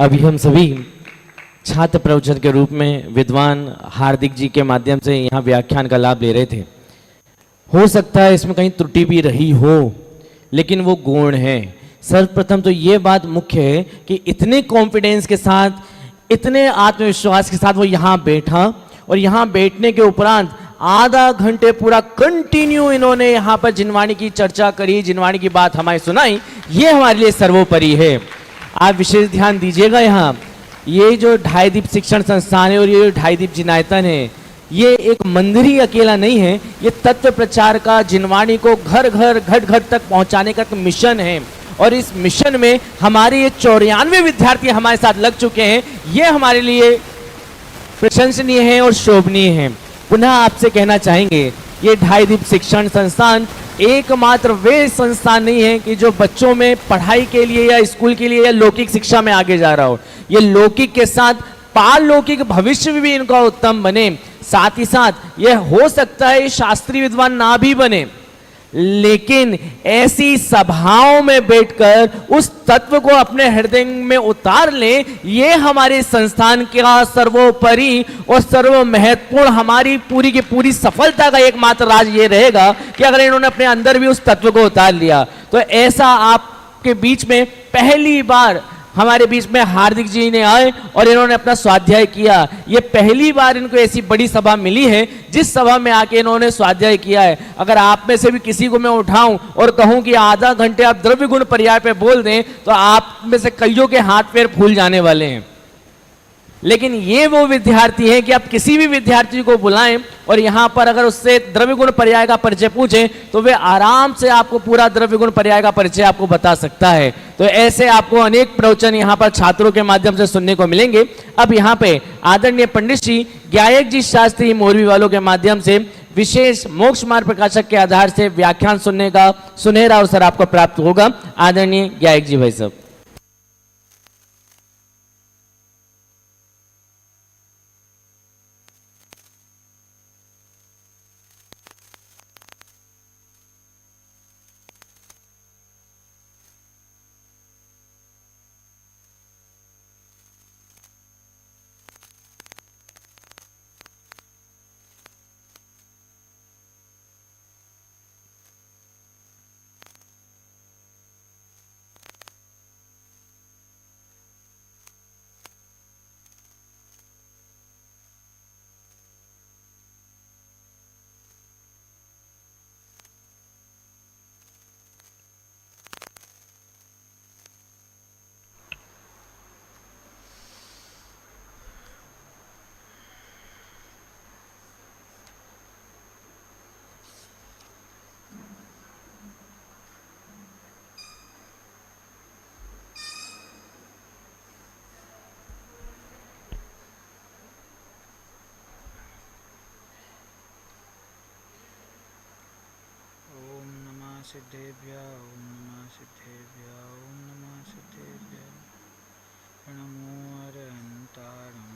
अभी हम सभी छात्र प्रवचन के रूप में विद्वान हार्दिक जी के माध्यम से यहाँ व्याख्यान का लाभ ले रहे थे। हो सकता है इसमें कहीं त्रुटि भी रही हो, लेकिन वो गुण है। सर्वप्रथम तो ये बात मुख्य है कि इतने कॉन्फिडेंस के साथ, इतने आत्मविश्वास के साथ वो यहाँ बैठा, और यहाँ बैठने के उपरांत आधा घंटे पूरा कंटिन्यू इन्होंने यहाँ पर जिनवाणी की चर्चा करी, जिनवाणी की बात हमारी सुनाई। ये हमारे लिए सर्वोपरि है। आप विशेष ध्यान दीजिएगा। यहाँ ये जो ढाई दीप शिक्षण संस्थान है और ये जो ढाई दीप जिनायतन है, ये एक मंदिर ही अकेला नहीं है, ये तत्व प्रचार का, जिनवाणी को घर घर घट घट तक पहुंचाने का एक मिशन है। और इस मिशन में हमारे ये 94 विद्यार्थी हमारे साथ लग चुके हैं। ये हमारे लिए प्रशंसनीय है और शोभनीय है। पुनः आपसे कहना चाहेंगे, ये ढाई दीप शिक्षण संस्थान एकमात्र वे संस्थान नहीं है कि जो बच्चों में पढ़ाई के लिए या स्कूल के लिए या लौकिक शिक्षा में आगे जा रहा हो। ये लौकिक के साथ पारलौकिक भविष्य भी इनका उत्तम बने। साथ ही साथ ये हो सकता है शास्त्रीय विद्वान ना भी बने, लेकिन ऐसी सभाओं में बैठकर उस तत्व को अपने हृदय में उतार ले, ये हमारे संस्थान का सर्वोपरि और सर्व महत्वपूर्ण, हमारी पूरी की पूरी सफलता का एकमात्र राज ये रहेगा कि अगर इन्होंने अपने अंदर भी उस तत्व को उतार लिया। तो ऐसा आपके बीच में पहली बार हमारे बीच में हार्दिक जी ने आए और इन्होंने अपना स्वाध्याय किया। ये पहली बार इनको ऐसी बड़ी सभा मिली है जिस सभा में आके इन्होंने स्वाध्याय किया है। अगर आप में से भी किसी को मैं उठाऊं और कहूं कि आधा घंटे आप द्रव्य गुण पर्याय पे बोल दें, तो आप में से कईयों के हाथ पैर फूल जाने वाले हैं। लेकिन ये वो विद्यार्थी है कि आप किसी भी विद्यार्थी को बुलाएं और यहाँ पर अगर उससे द्रव्य गुण पर्याय का परिचय पूछें, तो वे आराम से आपको पूरा द्रव्य गुण पर्याय का परिचय आपको बता सकता है। तो ऐसे आपको अनेक प्रवचन यहाँ पर छात्रों के माध्यम से सुनने को मिलेंगे। अब यहाँ पे आदरणीय पंडित जी गायक जी शास्त्री मोरवी वालों के माध्यम से विशेष मोक्ष मार्ग प्रकाशक के आधार से व्याख्यान सुनने का सुनहरा अवसर आपको प्राप्त होगा। आदरणीय गायक जी भाई साहब। सिद्धेभ्य ओम नमः सिद्धेभ्य ओम नमः सिद्धेभ्य। नमो अरहंतारं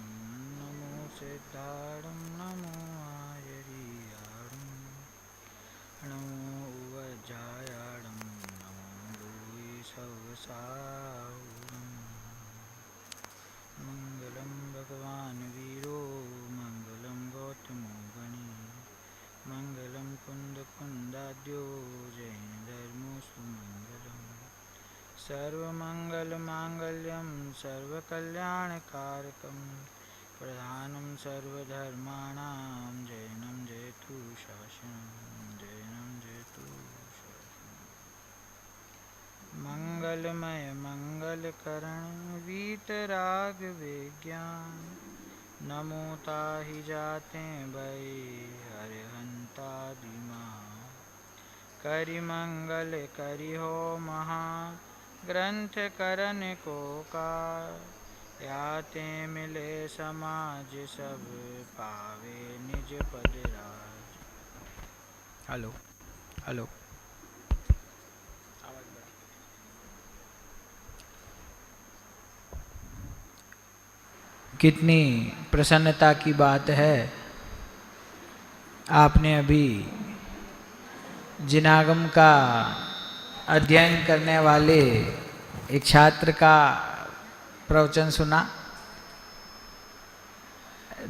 नमो सिद्धारं नमो आयर्यारं नमो उवज्जायारं नमो भूरि सवसाहुरं। मंगलं भगवान् वीरो मंगलं गौतमो गणी मंगलं कुंदकुंदाद्यो जैन धर्मोस्तु मंगलम्। सर्वमंगलमांगल्यं सर्वकल्याणकारकं प्रधानं सर्वधर्माणां जैनं जयतु शासनं जैनं जयतु शासनं। मंगलमय मंगलकरण वीतराग विज्ञान नमो ताहि जाते भय हरिहंता दिमा। करि मंगल करि हो महा ग्रंथ करन को कार याते मिले समाज सब पावे निज पद राज। हेलो हेलो कितनी प्रसन्नता की बात है। आपने अभी जिनागम का अध्ययन करने वाले एक छात्र का प्रवचन सुना।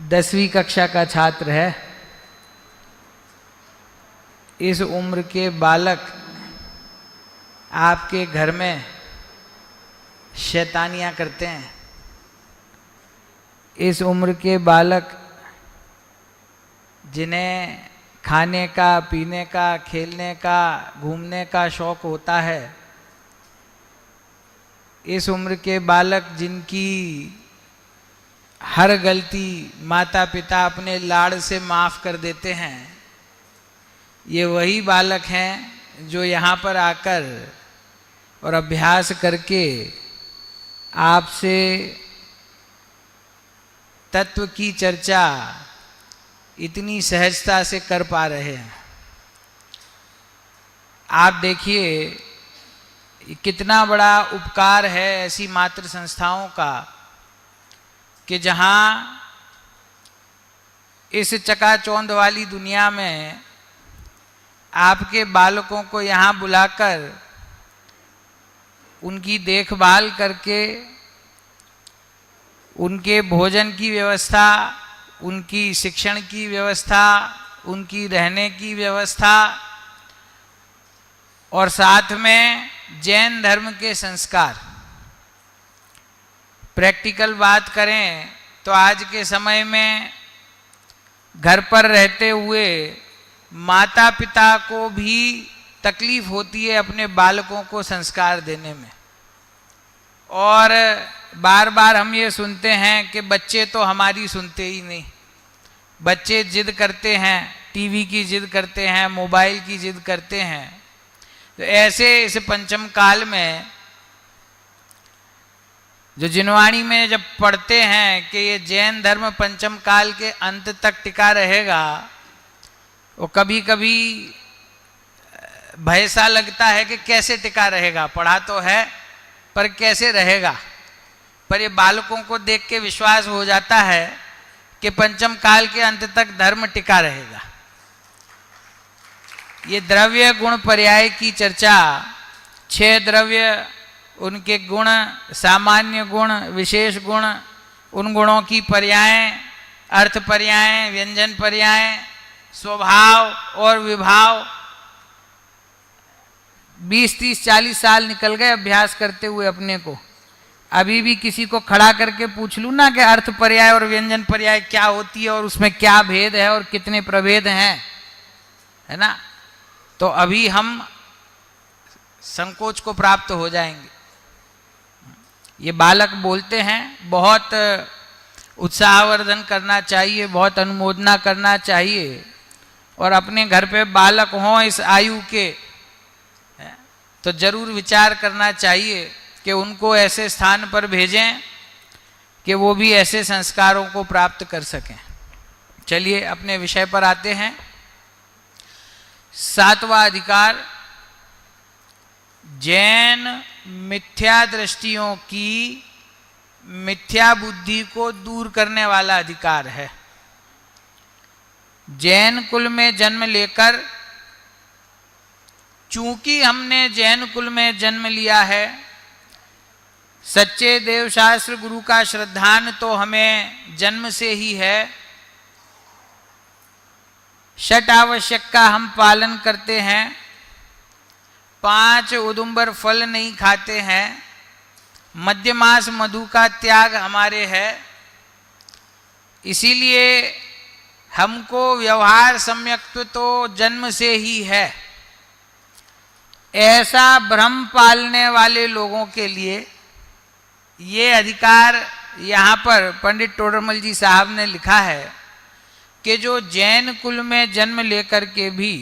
10वीं कक्षा का छात्र है। इस उम्र के बालक आपके घर में शैतानियाँ करते हैं। इस उम्र के बालक जिन्हें खाने का, पीने का, खेलने का, घूमने का शौक होता है, इस उम्र के बालक जिनकी हर गलती माता पिता अपने लाड़ से माफ़ कर देते हैं, ये वही बालक हैं जो यहाँ पर आकर और अभ्यास करके आपसे तत्व की चर्चा इतनी सहजता से कर पा रहे हैं। आप देखिए कितना बड़ा उपकार है ऐसी मातृ संस्थाओं का कि जहाँ इस चकाचौंध वाली दुनिया में आपके बालकों को यहाँ बुलाकर उनकी देखभाल करके उनके भोजन की व्यवस्था, उनकी शिक्षण की व्यवस्था, उनकी रहने की व्यवस्था और साथ में जैन धर्म के संस्कार। प्रैक्टिकल बात करें तो आज के समय में घर पर रहते हुए माता पिता को भी तकलीफ होती है अपने बालकों को संस्कार देने में। और बार बार हम ये सुनते हैं कि बच्चे तो हमारी सुनते ही नहीं, बच्चे जिद करते हैं, टीवी की जिद करते हैं, मोबाइल की जिद करते हैं। तो ऐसे इस पंचम काल में जो जिनवाणी में जब पढ़ते हैं कि ये जैन धर्म पंचम काल के अंत तक टिका रहेगा, वो कभी कभी भय सा लगता है कि कैसे टिका रहेगा। पढ़ा तो है पर कैसे रहेगा। पर ये बालकों को देख के विश्वास हो जाता है कि पंचम काल के अंत तक धर्म टिका रहेगा। ये द्रव्य गुण पर्याय की चर्चा, 6 द्रव्य, उनके गुण, सामान्य गुण, विशेष गुण, उन गुणों की पर्याय, अर्थ पर्याय, व्यंजन पर्याय, स्वभाव और विभाव। 20, 30, 40 साल निकल गए अभ्यास करते हुए अपने को। अभी भी किसी को खड़ा करके पूछ लूँ ना कि अर्थ पर्याय और व्यंजन पर्याय क्या होती है और उसमें क्या भेद है और कितने प्रभेद हैं, है ना, तो अभी हम संकोच को प्राप्त हो जाएंगे। ये बालक बोलते हैं, बहुत उत्साहवर्धन करना चाहिए, बहुत अनुमोदना करना चाहिए। और अपने घर पे बालक हों इस आयु के तो जरूर विचार करना चाहिए कि उनको ऐसे स्थान पर भेजें कि वो भी ऐसे संस्कारों को प्राप्त कर सकें। चलिए अपने विषय पर आते हैं। 7वां अधिकार जैन मिथ्या दृष्टियों की मिथ्या बुद्धि को दूर करने वाला अधिकार है। जैन कुल में जन्म लेकर, चूंकि हमने जैन कुल में जन्म लिया है, सच्चे देवशास्त्र गुरु का श्रद्धान तो हमें जन्म से ही है। षट आवश्यक का हम पालन करते हैं, 5 उदुम्बर फल नहीं खाते हैं, मध्य मास मधु का त्याग हमारे है। इसीलिए हमको व्यवहार सम्यक्त्व तो जन्म से ही है। ऐसा भ्रम पालने वाले लोगों के लिए ये अधिकार यहाँ पर पंडित टोडरमल जी साहब ने लिखा है कि जो जैन कुल में जन्म लेकर के भी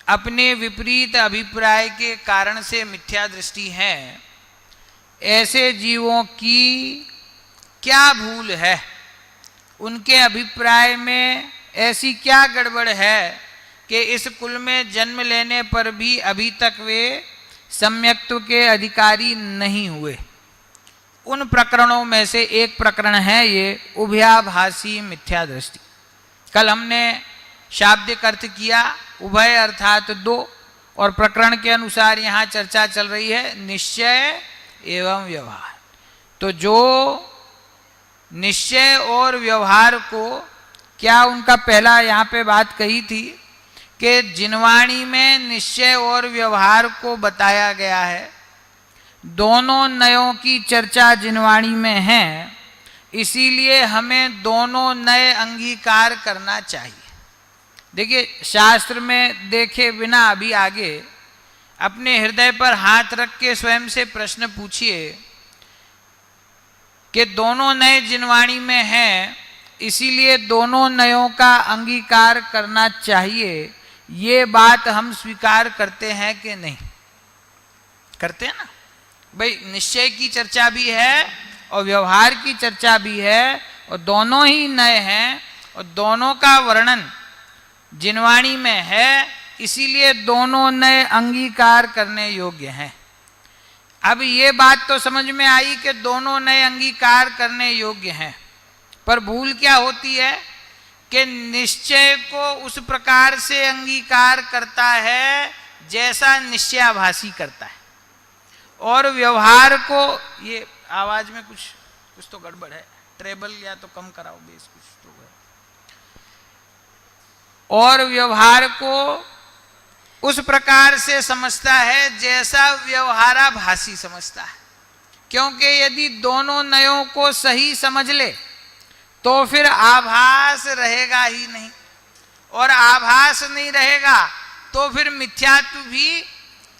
अपने विपरीत अभिप्राय के कारण से मिथ्या दृष्टि है, ऐसे जीवों की क्या भूल है, उनके अभिप्राय में ऐसी क्या गड़बड़ है कि इस कुल में जन्म लेने पर भी अभी तक वे सम्यक्त्व के अधिकारी नहीं हुए। उन प्रकरणों में से एक प्रकरण है ये उभयाभासी मिथ्या दृष्टि। कल हमने शाब्दिक अर्थ किया उभय अर्थात 2, और प्रकरण के अनुसार यहाँ चर्चा चल रही है निश्चय एवं व्यवहार। तो जो निश्चय और व्यवहार को, क्या उनका पहला यहाँ पे बात कही थी कि जिनवाणी में निश्चय और व्यवहार को बताया गया है, दोनों नयों की चर्चा जिनवाणी में है, इसीलिए हमें दोनों नए अंगीकार करना चाहिए। देखिए, शास्त्र में देखे बिना अभी आगे अपने हृदय पर हाथ रख के स्वयं से प्रश्न पूछिए कि दोनों नए जिनवाणी में हैं, इसीलिए दोनों नयों का अंगीकार करना चाहिए। ये बात हम स्वीकार करते हैं कि नहीं? करते हैं ना भाई। निश्चय की चर्चा भी है और व्यवहार की चर्चा भी है, और दोनों ही नए हैं और दोनों का वर्णन जिनवाणी में है, इसीलिए दोनों नए अंगीकार करने योग्य हैं। अब ये बात तो समझ में आई कि दोनों नए अंगीकार करने योग्य हैं, पर भूल क्या होती है कि निश्चय को उस प्रकार से अंगीकार करता है जैसा निश्चयाभासी करता है, और व्यवहार को, ये आवाज में कुछ तो गड़बड़ है, ट्रेबल या तो कम कराओ, बेस कुछ तो है, और व्यवहार को उस प्रकार से समझता है जैसा व्यवहाराभासी समझता है। क्योंकि यदि दोनों नयों को सही समझ ले तो फिर आभास रहेगा ही नहीं, और आभास नहीं रहेगा तो फिर मिथ्यात्व भी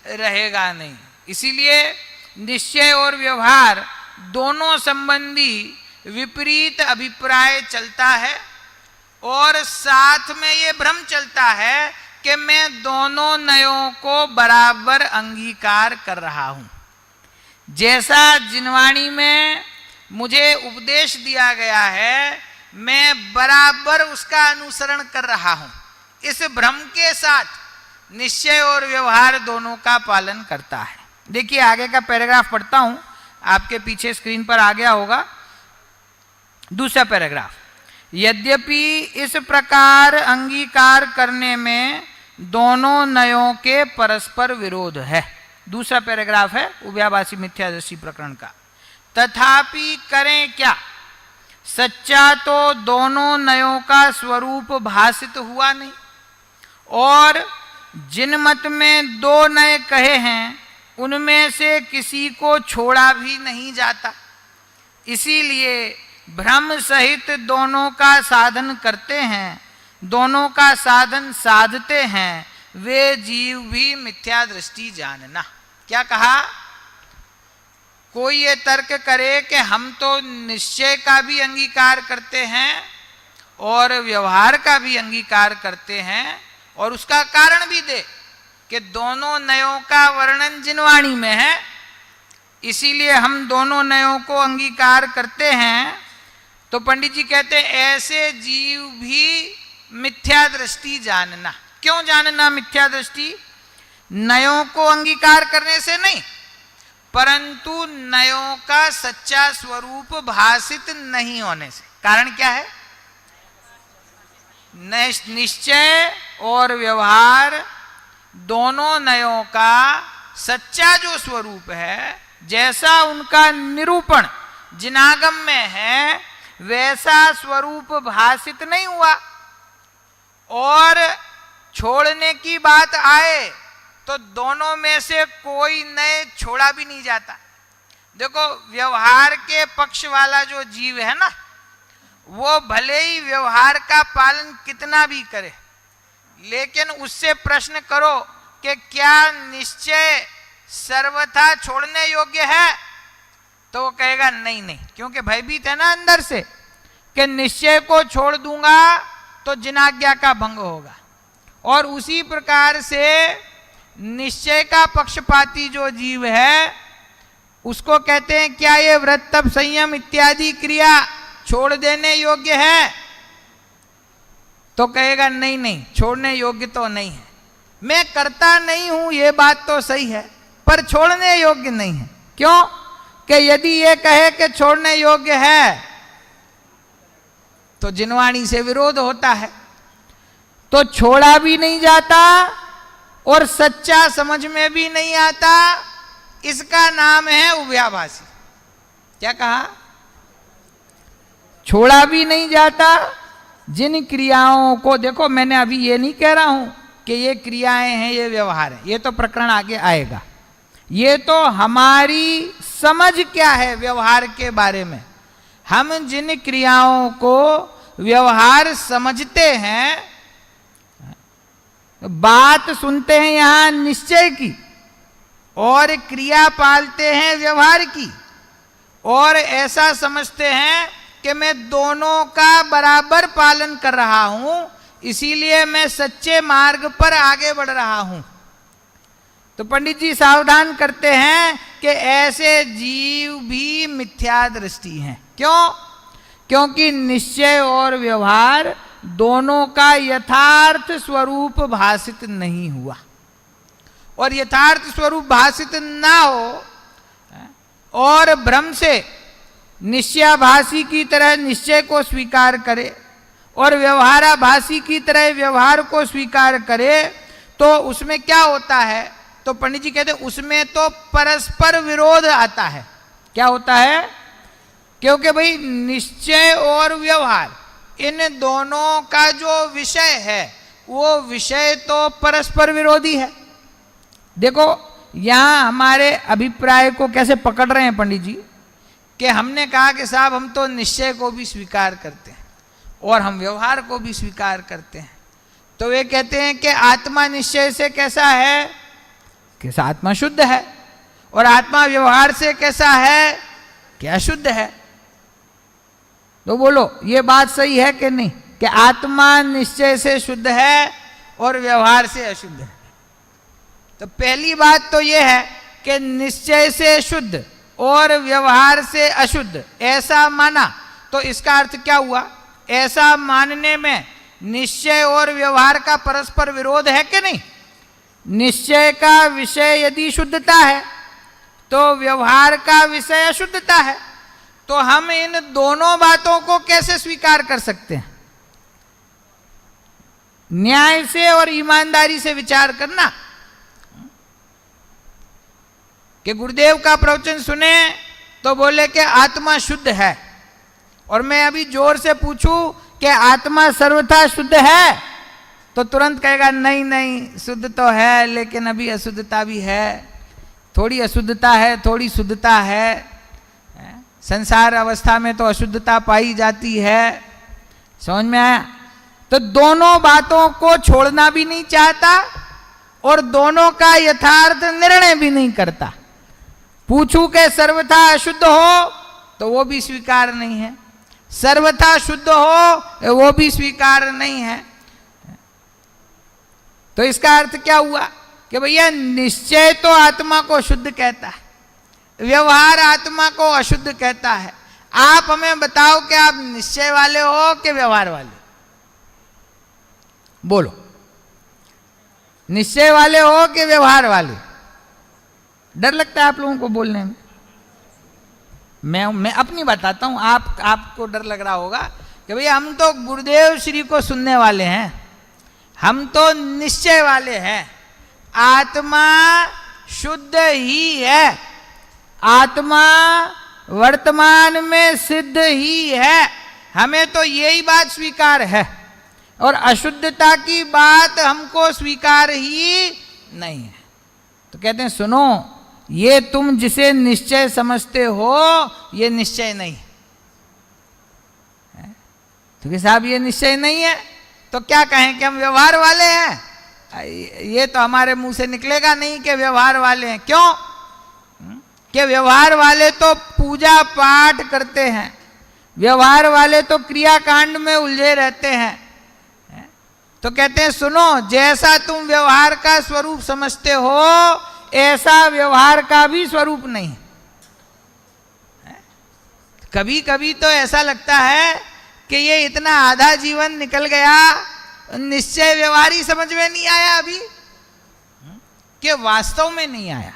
रहेगा नहीं। इसीलिए निश्चय और व्यवहार दोनों संबंधी विपरीत अभिप्राय चलता है, और साथ में ये भ्रम चलता है कि मैं दोनों नयों को बराबर अंगीकार कर रहा हूं। जैसा जिनवाणी में मुझे उपदेश दिया गया है, मैं बराबर उसका अनुसरण कर रहा हूं। इस भ्रम के साथ निश्चय और व्यवहार दोनों का पालन करता है। देखिए, आगे का पैराग्राफ पढ़ता हूं, आपके पीछे स्क्रीन पर आ गया होगा। दूसरा पैराग्राफ, यद्यपि इस प्रकार अंगीकार करने में दोनों नयों के परस्पर विरोध है। दूसरा पैराग्राफ है उभयाभासी मिथ्यादृष्टि प्रकरण का। तथापि करें क्या, सच्चा तो दोनों नयों का स्वरूप भासित हुआ नहीं, और जिन मत में दो नय कहे हैं उनमें से किसी को छोड़ा भी नहीं जाता। इसीलिए भ्रम सहित दोनों का साधन करते हैं, दोनों का साधन साधते हैं, वे जीव भी मिथ्या दृष्टि जानना। क्या कहा? कोई ये तर्क करे कि हम तो निश्चय का भी अंगीकार करते हैं और व्यवहार का भी अंगीकार करते हैं, और उसका कारण भी दे कि दोनों नयों का वर्णन जिनवाणी में है, इसीलिए हम दोनों नयों को अंगीकार करते हैं। तो पंडित जी कहते हैं ऐसे जीव भी मिथ्या दृष्टि जानना। क्यों जानना मिथ्या दृष्टि? नयों को अंगीकार करने से नहीं, परंतु नयों का सच्चा स्वरूप भासित नहीं होने से। कारण क्या है? निश्चय और व्यवहार दोनों नयों का सच्चा जो स्वरूप है, जैसा उनका निरूपण जिनागम में है, वैसा स्वरूप भासित नहीं हुआ। और छोड़ने की बात आए तो दोनों में से कोई नए छोड़ा भी नहीं जाता। देखो, व्यवहार के पक्ष वाला जो जीव है ना, वो भले ही व्यवहार का पालन कितना भी करे, लेकिन उससे प्रश्न करो कि क्या निश्चय सर्वथा छोड़ने योग्य है, तो वो कहेगा नहीं नहीं, क्योंकि भयभीत है ना अंदर से कि निश्चय को छोड़ दूंगा तो जिनाज्ञा का भंग होगा। और उसी प्रकार से निश्चय का पक्षपाती जो जीव है, उसको कहते हैं क्या ये व्रत तप संयम इत्यादि क्रिया छोड़ देने योग्य है? तो कहेगा नहीं नहीं, छोड़ने योग्य तो नहीं है। मैं करता नहीं हूं, ये बात तो सही है, पर छोड़ने योग्य नहीं है। क्यों? कि यदि ये कहे कि छोड़ने योग्य है तो जिनवाणी से विरोध होता है, तो छोड़ा भी नहीं जाता और सच्चा समझ में भी नहीं आता। इसका नाम है उभयाभासी। क्या कहा? छोड़ा भी नहीं जाता। जिन क्रियाओं को, देखो मैंने अभी ये नहीं कह रहा हूं कि ये क्रियाएं हैं, ये व्यवहार है, ये तो प्रकरण आगे आएगा। ये तो हमारी समझ क्या है व्यवहार के बारे में। हम जिन क्रियाओं को व्यवहार समझते हैं, बात सुनते हैं यहां निश्चय की, और क्रिया पालते हैं व्यवहार की, और ऐसा समझते हैं कि मैं दोनों का बराबर पालन कर रहा हूं, इसीलिए मैं सच्चे मार्ग पर आगे बढ़ रहा हूं। तो पंडित जी सावधान करते हैं कि ऐसे जीव भी मिथ्या दृष्टि हैं। क्यों? क्योंकि निश्चय और व्यवहार दोनों का यथार्थ स्वरूप भाषित नहीं हुआ, और यथार्थ स्वरूप भाषित ना हो और भ्रम से निश्चयाभासी की तरह निश्चय को स्वीकार करे और व्यवहाराभासी की तरह व्यवहार को स्वीकार करे, तो उसमें क्या होता है? तो पंडित जी कहते हैं उसमें तो परस्पर विरोध आता है। क्या होता है? क्योंकि भाई निश्चय और व्यवहार, इन दोनों का जो विषय है वो विषय तो परस्पर विरोधी है। देखो यहां हमारे अभिप्राय को कैसे पकड़ रहे हैं पंडित जी, कि हमने कहा कि साहब हम तो निश्चय को भी स्वीकार करते हैं और हम व्यवहार को भी स्वीकार करते हैं। तो वे कहते हैं कि आत्मा निश्चय से कैसा है? कैसा? आत्मा शुद्ध है। और आत्मा व्यवहार से कैसा है? कि अशुद्ध है। तो बोलो ये बात सही है कि नहीं, कि आत्मा निश्चय से शुद्ध है और व्यवहार से अशुद्ध है? तो पहली बात तो यह है कि निश्चय से शुद्ध और व्यवहार से अशुद्ध ऐसा माना, तो इसका अर्थ क्या हुआ? ऐसा मानने में निश्चय और व्यवहार का परस्पर विरोध है कि नहीं? निश्चय का विषय यदि शुद्धता है तो व्यवहार का विषय अशुद्धता है। तो हम इन दोनों बातों को कैसे स्वीकार कर सकते हैं? न्याय से और ईमानदारी से विचार करना। कि गुरुदेव का प्रवचन सुने तो बोले कि आत्मा शुद्ध है, और मैं अभी जोर से पूछूं कि आत्मा सर्वथा शुद्ध है, तो तुरंत कहेगा नहीं नहीं शुद्ध तो है, लेकिन अभी अशुद्धता भी है, थोड़ी अशुद्धता है, थोड़ी शुद्धता है। संसार अवस्था में तो अशुद्धता पाई जाती है। समझ में आया? तो दोनों बातों को छोड़ना भी नहीं चाहता और दोनों का यथार्थ निर्णय भी नहीं करता। पूछूं कि सर्वथा अशुद्ध हो तो वो भी स्वीकार नहीं है, सर्वथा शुद्ध हो वो भी स्वीकार नहीं है। तो इसका अर्थ क्या हुआ? कि भैया निश्चय तो आत्मा को शुद्ध कहता है, व्यवहार आत्मा को अशुद्ध कहता है। आप हमें बताओ कि आप निश्चय वाले हो कि व्यवहार वाले? बोलो, निश्चय वाले हो कि व्यवहार वाले? डर लगता है आप लोगों को बोलने में? मैं अपनी बताता हूं, आपको डर लग रहा होगा कि भैया हम तो गुरुदेव श्री को सुनने वाले हैं, हम तो निश्चय वाले हैं, आत्मा शुद्ध ही है, आत्मा वर्तमान में सिद्ध ही है, हमें तो यही बात स्वीकार है, और अशुद्धता की बात हमको स्वीकार ही नहीं है। तो कहते हैं सुनो, ये तुम जिसे निश्चय समझते हो ये निश्चय नहीं है। तो साहब ये निश्चय नहीं है तो क्या कहें कि हम व्यवहार वाले हैं? ये तो हमारे मुंह से निकलेगा नहीं कि व्यवहार वाले हैं। क्यों? कि व्यवहार वाले तो पूजा पाठ करते हैं, व्यवहार वाले तो क्रियाकांड में उलझे रहते हैं। तो कहते हैं सुनो, जैसा तुम व्यवहार का स्वरूप समझते हो ऐसा व्यवहार का भी स्वरूप नहीं। कभी कभी तो ऐसा लगता है कि ये इतना आधा जीवन निकल गया, निश्चय व्यवहार ही समझ में नहीं आया अभी, कि वास्तव में नहीं आया।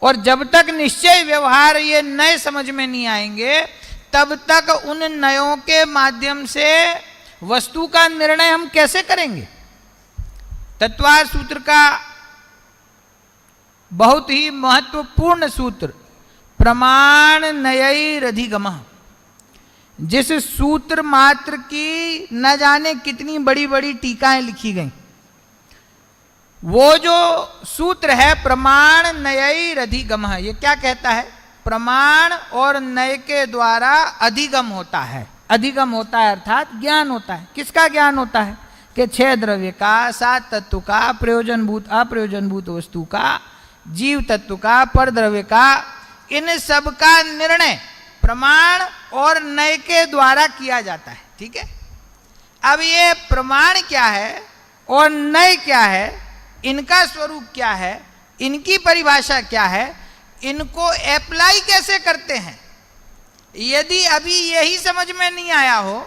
और जब तक निश्चय व्यवहार ये नए समझ में नहीं आएंगे तब तक उन नयों के माध्यम से वस्तु का निर्णय हम कैसे करेंगे? तत्वार सूत्र का बहुत ही महत्वपूर्ण सूत्र प्रमाण नयैरधिगमः, जिस सूत्र मात्र की न जाने कितनी बड़ी बड़ी टीकाएं लिखी गई, वो जो सूत्र है प्रमाण नयैरधिगमः, ये क्या कहता है? प्रमाण और नय के द्वारा अधिगम होता है। अधिगम होता है अर्थात ज्ञान होता है। किसका ज्ञान होता है? कि 6 द्रव्य का, 7 तत्व का, प्रयोजनभूत अप्रयोजनभूत वस्तु का, जीव तत्व का, पर द्रव्य का, इन सब का निर्णय प्रमाण और नय के द्वारा किया जाता है। ठीक है। अब ये प्रमाण क्या है और नय क्या है, इनका स्वरूप क्या है, इनकी परिभाषा क्या है, इनको अप्लाई कैसे करते हैं, यदि अभी यही समझ में नहीं आया हो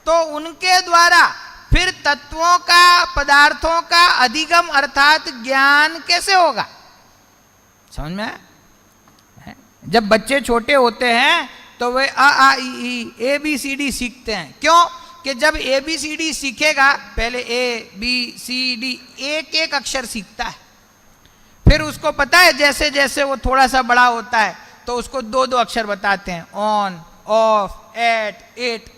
तो उनके द्वारा फिर तत्वों का, पदार्थों का अधिगम अर्थात ज्ञान कैसे होगा? समझ में आया? जब बच्चे छोटे होते हैं तो वे अ आ इ ई ए बी सी डी सीखते हैं। क्यों? कि जब ए बी सी डी सीखेगा, पहले ए बी सी डी एक एक अक्षर सीखता है, फिर उसको पता है जैसे जैसे वो थोड़ा सा बड़ा होता है तो उसको 2-2 अक्षर बताते हैं, ऑन, ऑफ, एट, इट,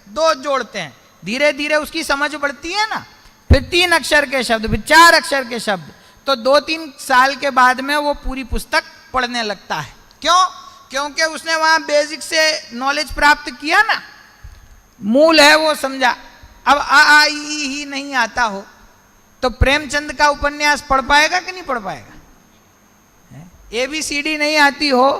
2 जोड़ते हैं। धीरे धीरे उसकी समझ बढ़ती है ना, फिर 3 अक्षर के शब्द, फिर 4 अक्षर के शब्द, तो 2-3 साल के बाद में वो पूरी पुस्तक पढ़ने लगता है। क्यों? क्योंकि उसने वहां बेसिक से नॉलेज प्राप्त किया ना, मूल है वो समझा। अब आ ई ही नहीं आता हो तो प्रेमचंद का उपन्यास पढ़ पाएगा कि नहीं पढ़ पाएगा? ABCD नहीं आती हो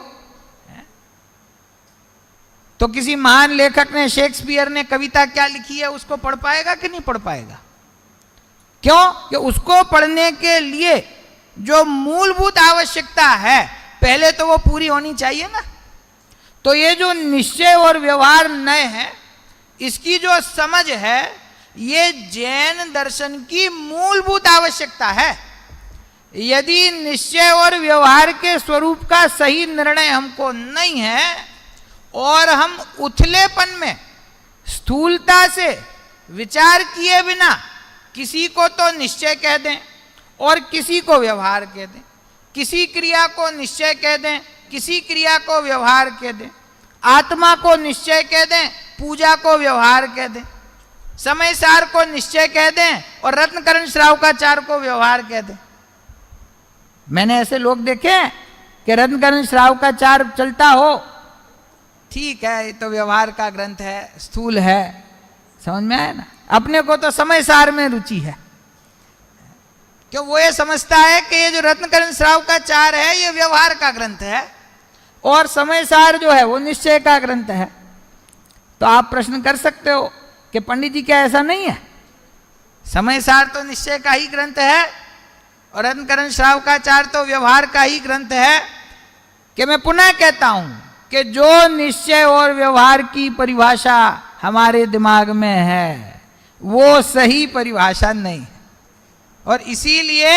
तो किसी महान लेखक ने, शेक्सपियर ने कविता क्या लिखी है उसको पढ़ पाएगा कि नहीं पढ़ पाएगा? क्यों? कि उसको पढ़ने के लिए जो मूलभूत आवश्यकता है पहले तो वो पूरी होनी चाहिए ना। तो ये जो निश्चय और व्यवहार नय है, इसकी जो समझ है, ये जैन दर्शन की मूलभूत आवश्यकता है। यदि निश्चय और व्यवहार के स्वरूप का सही निर्णय हमको नहीं है और हम उथलेपन में स्थूलता से विचार किए बिना किसी को तो निश्चय कह दें और किसी को व्यवहार कह दें, किसी क्रिया को निश्चय कह दें, किसी क्रिया को व्यवहार कह दें, आत्मा को निश्चय कह दें, पूजा को व्यवहार कह दें, समय सार को निश्चय कह दें और रत्नकरण श्रावकाचार को व्यवहार कह दें। मैंने ऐसे लोग देखे हैं कि रत्नकरण श्रावकाचार चलता हो, ठीक है, ये तो व्यवहार का ग्रंथ है, स्थूल है, समझ में आया ना। अपने को तो समय सार में रुचि है, क्यों? वो ये समझता है कि ये जो रत्नकरण श्रावकाचार है ये व्यवहार का ग्रंथ है और समय सार जो है वो निश्चय का ग्रंथ है। तो आप प्रश्न कर सकते हो कि पंडित जी क्या ऐसा नहीं है? समय सार तो निश्चय का ही ग्रंथ है और रत्नकरण श्रावकाचार तो व्यवहार का ही ग्रंथ है। कि मैं पुनः कहता हूं कि जो निश्चय और व्यवहार की परिभाषा हमारे दिमाग में है वो सही परिभाषा नहीं है और इसीलिए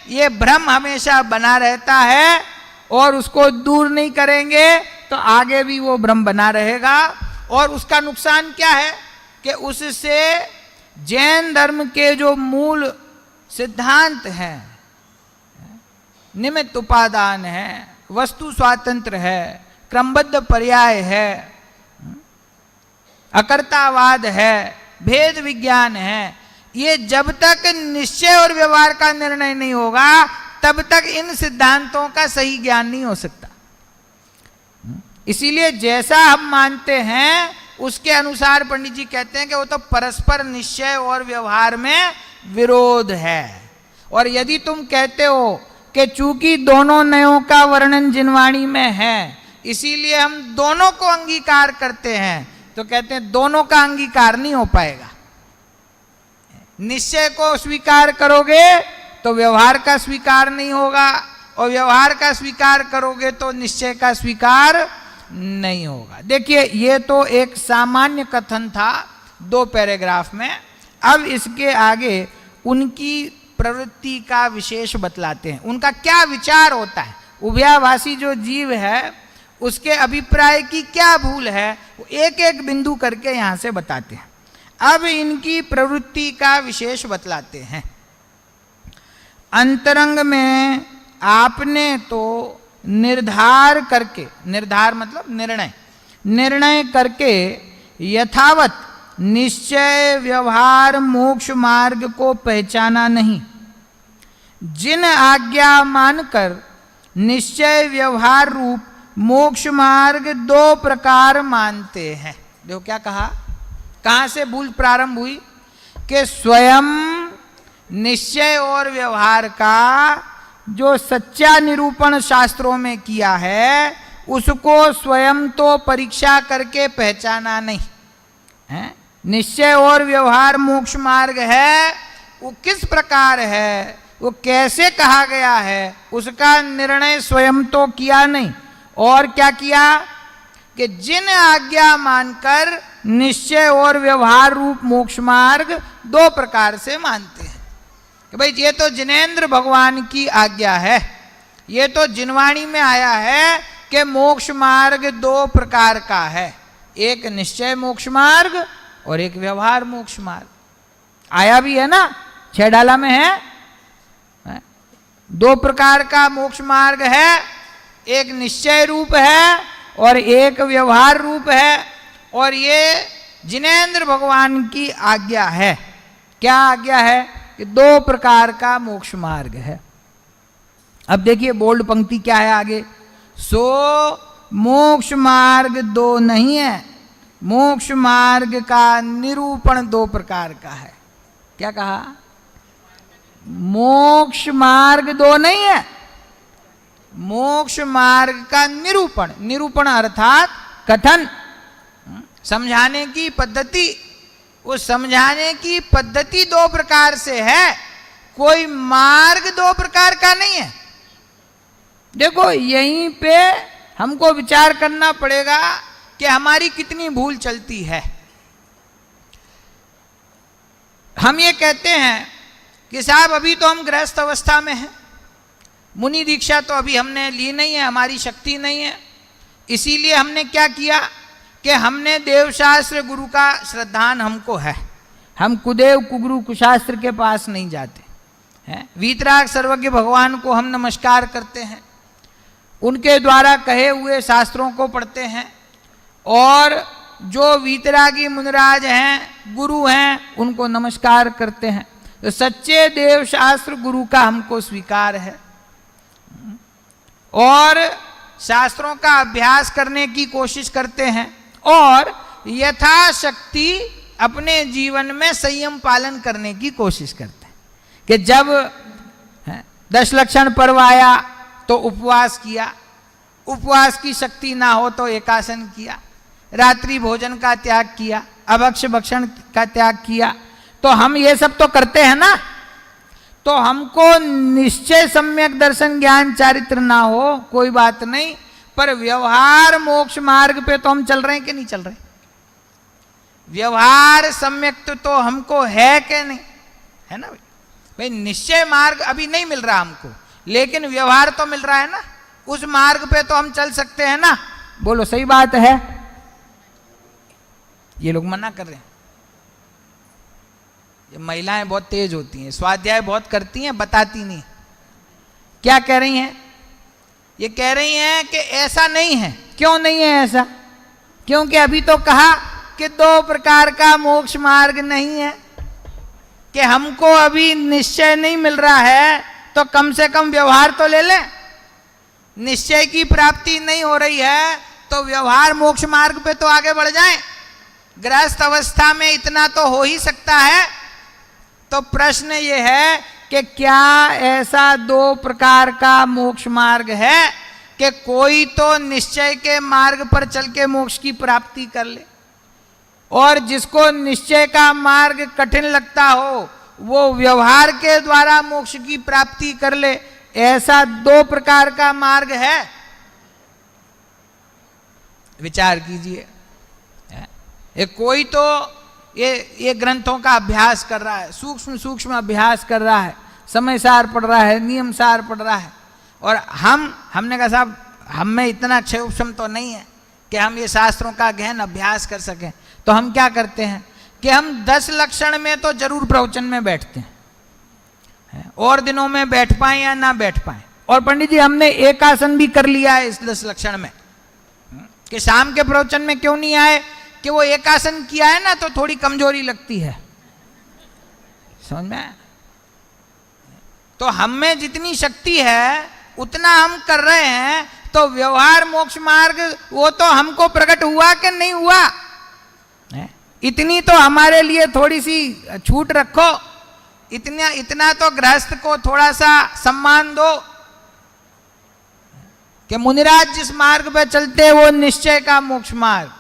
ये भ्रम हमेशा बना रहता है और उसको दूर नहीं करेंगे तो आगे भी वो भ्रम बना रहेगा। और उसका नुकसान क्या है कि उससे जैन धर्म के जो मूल सिद्धांत हैं, निमित्त उपादान है, वस्तु स्वातंत्र है, क्रमबद्ध पर्याय है, अकर्तावाद है, भेद विज्ञान है, ये जब तक निश्चय और व्यवहार का निर्णय नहीं होगा तब तक इन सिद्धांतों का सही ज्ञान नहीं हो सकता। इसीलिए जैसा हम मानते हैं उसके अनुसार पंडित जी कहते हैं कि वो तो परस्पर निश्चय और व्यवहार में विरोध है। और यदि तुम कहते हो कि चूंकि दोनों नयों का वर्णन जिनवाणी में है इसीलिए हम दोनों को अंगीकार करते हैं, तो कहते हैं दोनों का अंगीकार नहीं हो पाएगा। निश्चय को स्वीकार करोगे तो व्यवहार का स्वीकार नहीं होगा और व्यवहार का स्वीकार करोगे तो निश्चय का स्वीकार नहीं होगा। देखिए ये तो एक सामान्य कथन था 2 पैराग्राफ में। अब इसके आगे उनकी प्रवृत्ति का विशेष बतलाते हैं, उनका क्या विचार होता है, उभयाभासी जो जीव है उसके अभिप्राय की क्या भूल है, वो एक एक बिंदु करके यहां से बताते हैं। अब इनकी प्रवृत्ति का विशेष बतलाते हैं। अंतरंग में आपने तो निर्धार करके, निर्धार मतलब निर्णय, निर्णय करके यथावत निश्चय व्यवहार मोक्ष मार्ग को पहचाना नहीं। जिन आज्ञा मानकर निश्चय व्यवहार रूप मोक्ष मार्ग दो प्रकार मानते हैं। देखो क्या कहा, कहां से भूल प्रारंभ हुई कि स्वयं निश्चय और व्यवहार का जो सच्चा निरूपण शास्त्रों में किया है उसको स्वयं तो परीक्षा करके पहचाना नहीं है। निश्चय और व्यवहार मोक्ष मार्ग है, वो किस प्रकार है, वो कैसे कहा गया है, उसका निर्णय स्वयं तो किया नहीं। और क्या किया कि जिन आज्ञा मानकर निश्चय और व्यवहार रूप मोक्ष मार्ग दो प्रकार से मानते हैं कि भाई ये तो जिनेंद्र भगवान की आज्ञा है, ये तो जिनवाणी में आया है कि मोक्ष मार्ग दो प्रकार का है, एक निश्चय मोक्ष मार्ग और एक व्यवहार मोक्ष मार्ग। आया भी है ना, 6 डाला में है। दो प्रकार का मोक्ष मार्ग है, एक निश्चय रूप है और एक व्यवहार रूप है, और ये जिनेंद्र भगवान की आज्ञा है। क्या आज्ञा है कि दो प्रकार का मोक्ष मार्ग है। अब देखिए बोल्ड पंक्ति क्या है आगे, सो मोक्ष मार्ग दो नहीं है, मोक्ष मार्ग का निरूपण दो प्रकार का है। क्या कहा, मोक्ष मार्ग दो नहीं है, मोक्ष मार्ग का निरूपण, निरूपण अर्थात कथन, समझाने की पद्धति, उस समझाने की पद्धति दो प्रकार से है, कोई मार्ग दो प्रकार का नहीं है। देखो यहीं पे हमको विचार करना पड़ेगा कि हमारी कितनी भूल चलती है। हम ये कहते हैं कि साहब अभी तो हम गृहस्थ अवस्था में हैं, मुनि दीक्षा तो अभी हमने ली नहीं है, हमारी शक्ति नहीं है, इसीलिए हमने क्या किया कि हमने देवशास्त्र गुरु का श्रद्धान हमको है, हम कुदेव कुगुरु कुशास्त्र के पास नहीं जाते हैं। वीतराग सर्वज्ञ भगवान को हम नमस्कार करते हैं, उनके द्वारा कहे हुए शास्त्रों को पढ़ते हैं, और जो वीतरागी मुनिराज हैं, गुरु हैं, उनको नमस्कार करते हैं। तो सच्चे देव शास्त्र गुरु का हमको स्वीकार है, और शास्त्रों का अभ्यास करने की कोशिश करते हैं, और यथाशक्ति अपने जीवन में संयम पालन करने की कोशिश करते हैं कि जब 10 लक्षण पर्व आया तो उपवास किया, उपवास की शक्ति ना हो तो एकासन किया, रात्रि भोजन का त्याग किया, अभक्ष भक्षण का त्याग किया। तो हम ये सब तो करते हैं ना, तो हमको निश्चय सम्यक दर्शन ज्ञान चारित्र ना हो कोई बात नहीं, पर व्यवहार मोक्ष मार्ग पे तो हम चल रहे हैं कि नहीं चल रहे, व्यवहार सम्यक तो हमको है कि नहीं, है ना भाई। निश्चय मार्ग अभी नहीं मिल रहा हमको, लेकिन व्यवहार तो मिल रहा है ना, उस मार्ग पे तो हम चल सकते हैं ना। बोलो सही बात है। ये लोग मना कर रहे हैं, ये महिलाएं बहुत तेज होती हैं, स्वाध्याय बहुत करती हैं, बताती नहीं। क्या कह रही हैं, ये कह रही हैं कि ऐसा नहीं है। क्यों नहीं है ऐसा, क्योंकि अभी तो कहा कि दो प्रकार का मोक्ष मार्ग नहीं है, कि हमको अभी निश्चय नहीं मिल रहा है तो कम से कम व्यवहार तो ले लें। निश्चय की प्राप्ति नहीं हो रही है तो व्यवहार मोक्ष मार्ग पे तो आगे बढ़ जाएं। गृहस्थ अवस्था में इतना तो हो ही सकता है। तो प्रश्न ये है कि क्या ऐसा दो प्रकार का मोक्ष मार्ग है कि कोई तो निश्चय के मार्ग पर चल के मोक्ष की प्राप्ति कर ले, और जिसको निश्चय का मार्ग कठिन लगता हो वो व्यवहार के द्वारा मोक्ष की प्राप्ति कर ले। ऐसा दो प्रकार का मार्ग है, विचार कीजिए। कोई तो ये ग्रंथों का अभ्यास कर रहा है, सूक्ष्म सूक्ष्म अभ्यास कर रहा है, समय सार पढ़ रहा है, नियम सार पढ़ रहा है, और हमने कहा साहब हम में इतना क्षम तो नहीं है कि हम ये शास्त्रों का गहन अभ्यास कर सकें। तो हम क्या करते हैं कि हम 10 लक्षण में तो जरूर प्रवचन में बैठते हैं, और दिनों में बैठ पाएं या ना बैठ पाएं, और पंडित जी हमने एक आसन भी कर लिया है इस 10 लक्षण में, कि शाम के प्रवचन में क्यों नहीं आए, कि वो एक आसन किया है ना तो थोड़ी कमजोरी लगती है, समझ में आया? तो हम में जितनी शक्ति है उतना हम कर रहे हैं, तो व्यवहार मोक्ष मार्ग वो तो हमको प्रकट हुआ कि नहीं हुआ, इतनी तो हमारे लिए थोड़ी सी छूट रखो, इतना तो गृहस्थ को थोड़ा सा सम्मान दो, कि मुनिराज जिस मार्ग पे चलते हैं वो निश्चय का मोक्ष मार्ग,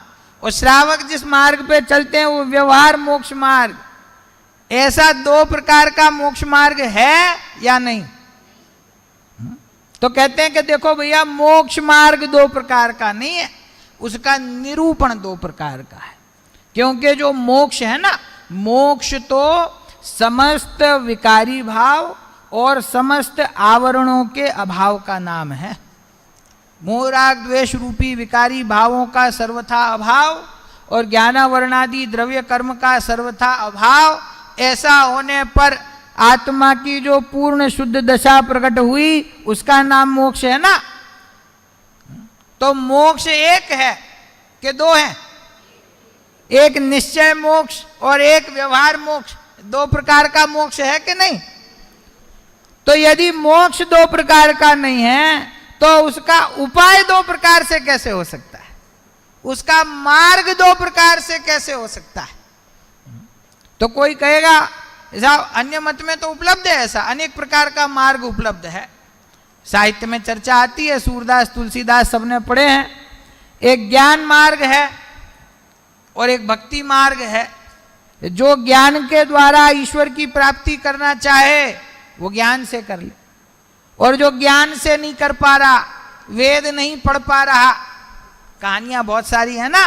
और श्रावक जिस मार्ग पे चलते हैं वो व्यवहार मोक्ष मार्ग। ऐसा 2 प्रकार का मोक्ष मार्ग है या नहीं? तो कहते हैं कि देखो भैया मोक्ष मार्ग 2 प्रकार का नहीं है, उसका निरूपण 2 प्रकार का है। क्योंकि जो मोक्ष है ना, मोक्ष तो समस्त विकारी भाव और समस्त आवरणों के अभाव का नाम है। मोह राग द्वेष रूपी विकारी भावों का सर्वथा अभाव और ज्ञानावरणादि द्रव्य कर्म का सर्वथा अभाव, ऐसा होने पर आत्मा की जो पूर्ण शुद्ध दशा प्रकट हुई उसका नाम मोक्ष है ना। तो मोक्ष एक है कि 2 है? एक निश्चय मोक्ष और एक व्यवहार मोक्ष, 2 प्रकार का मोक्ष है कि नहीं? तो यदि मोक्ष 2 प्रकार का नहीं है तो उसका उपाय 2 प्रकार से कैसे हो सकता है, उसका मार्ग 2 प्रकार से कैसे हो सकता है? तो कोई कहेगा ऐसा अन्य मत में तो उपलब्ध है, ऐसा अनेक प्रकार का मार्ग उपलब्ध है, साहित्य में चर्चा आती है, सूरदास तुलसीदास सबने पढ़े हैं। एक ज्ञान मार्ग है और एक भक्ति मार्ग है। जो ज्ञान के द्वारा ईश्वर की प्राप्ति करना चाहे वो ज्ञान से कर ले, और जो ज्ञान से नहीं कर पा रहा, वेद नहीं पढ़ पा रहा, कहानियां बहुत सारी है ना,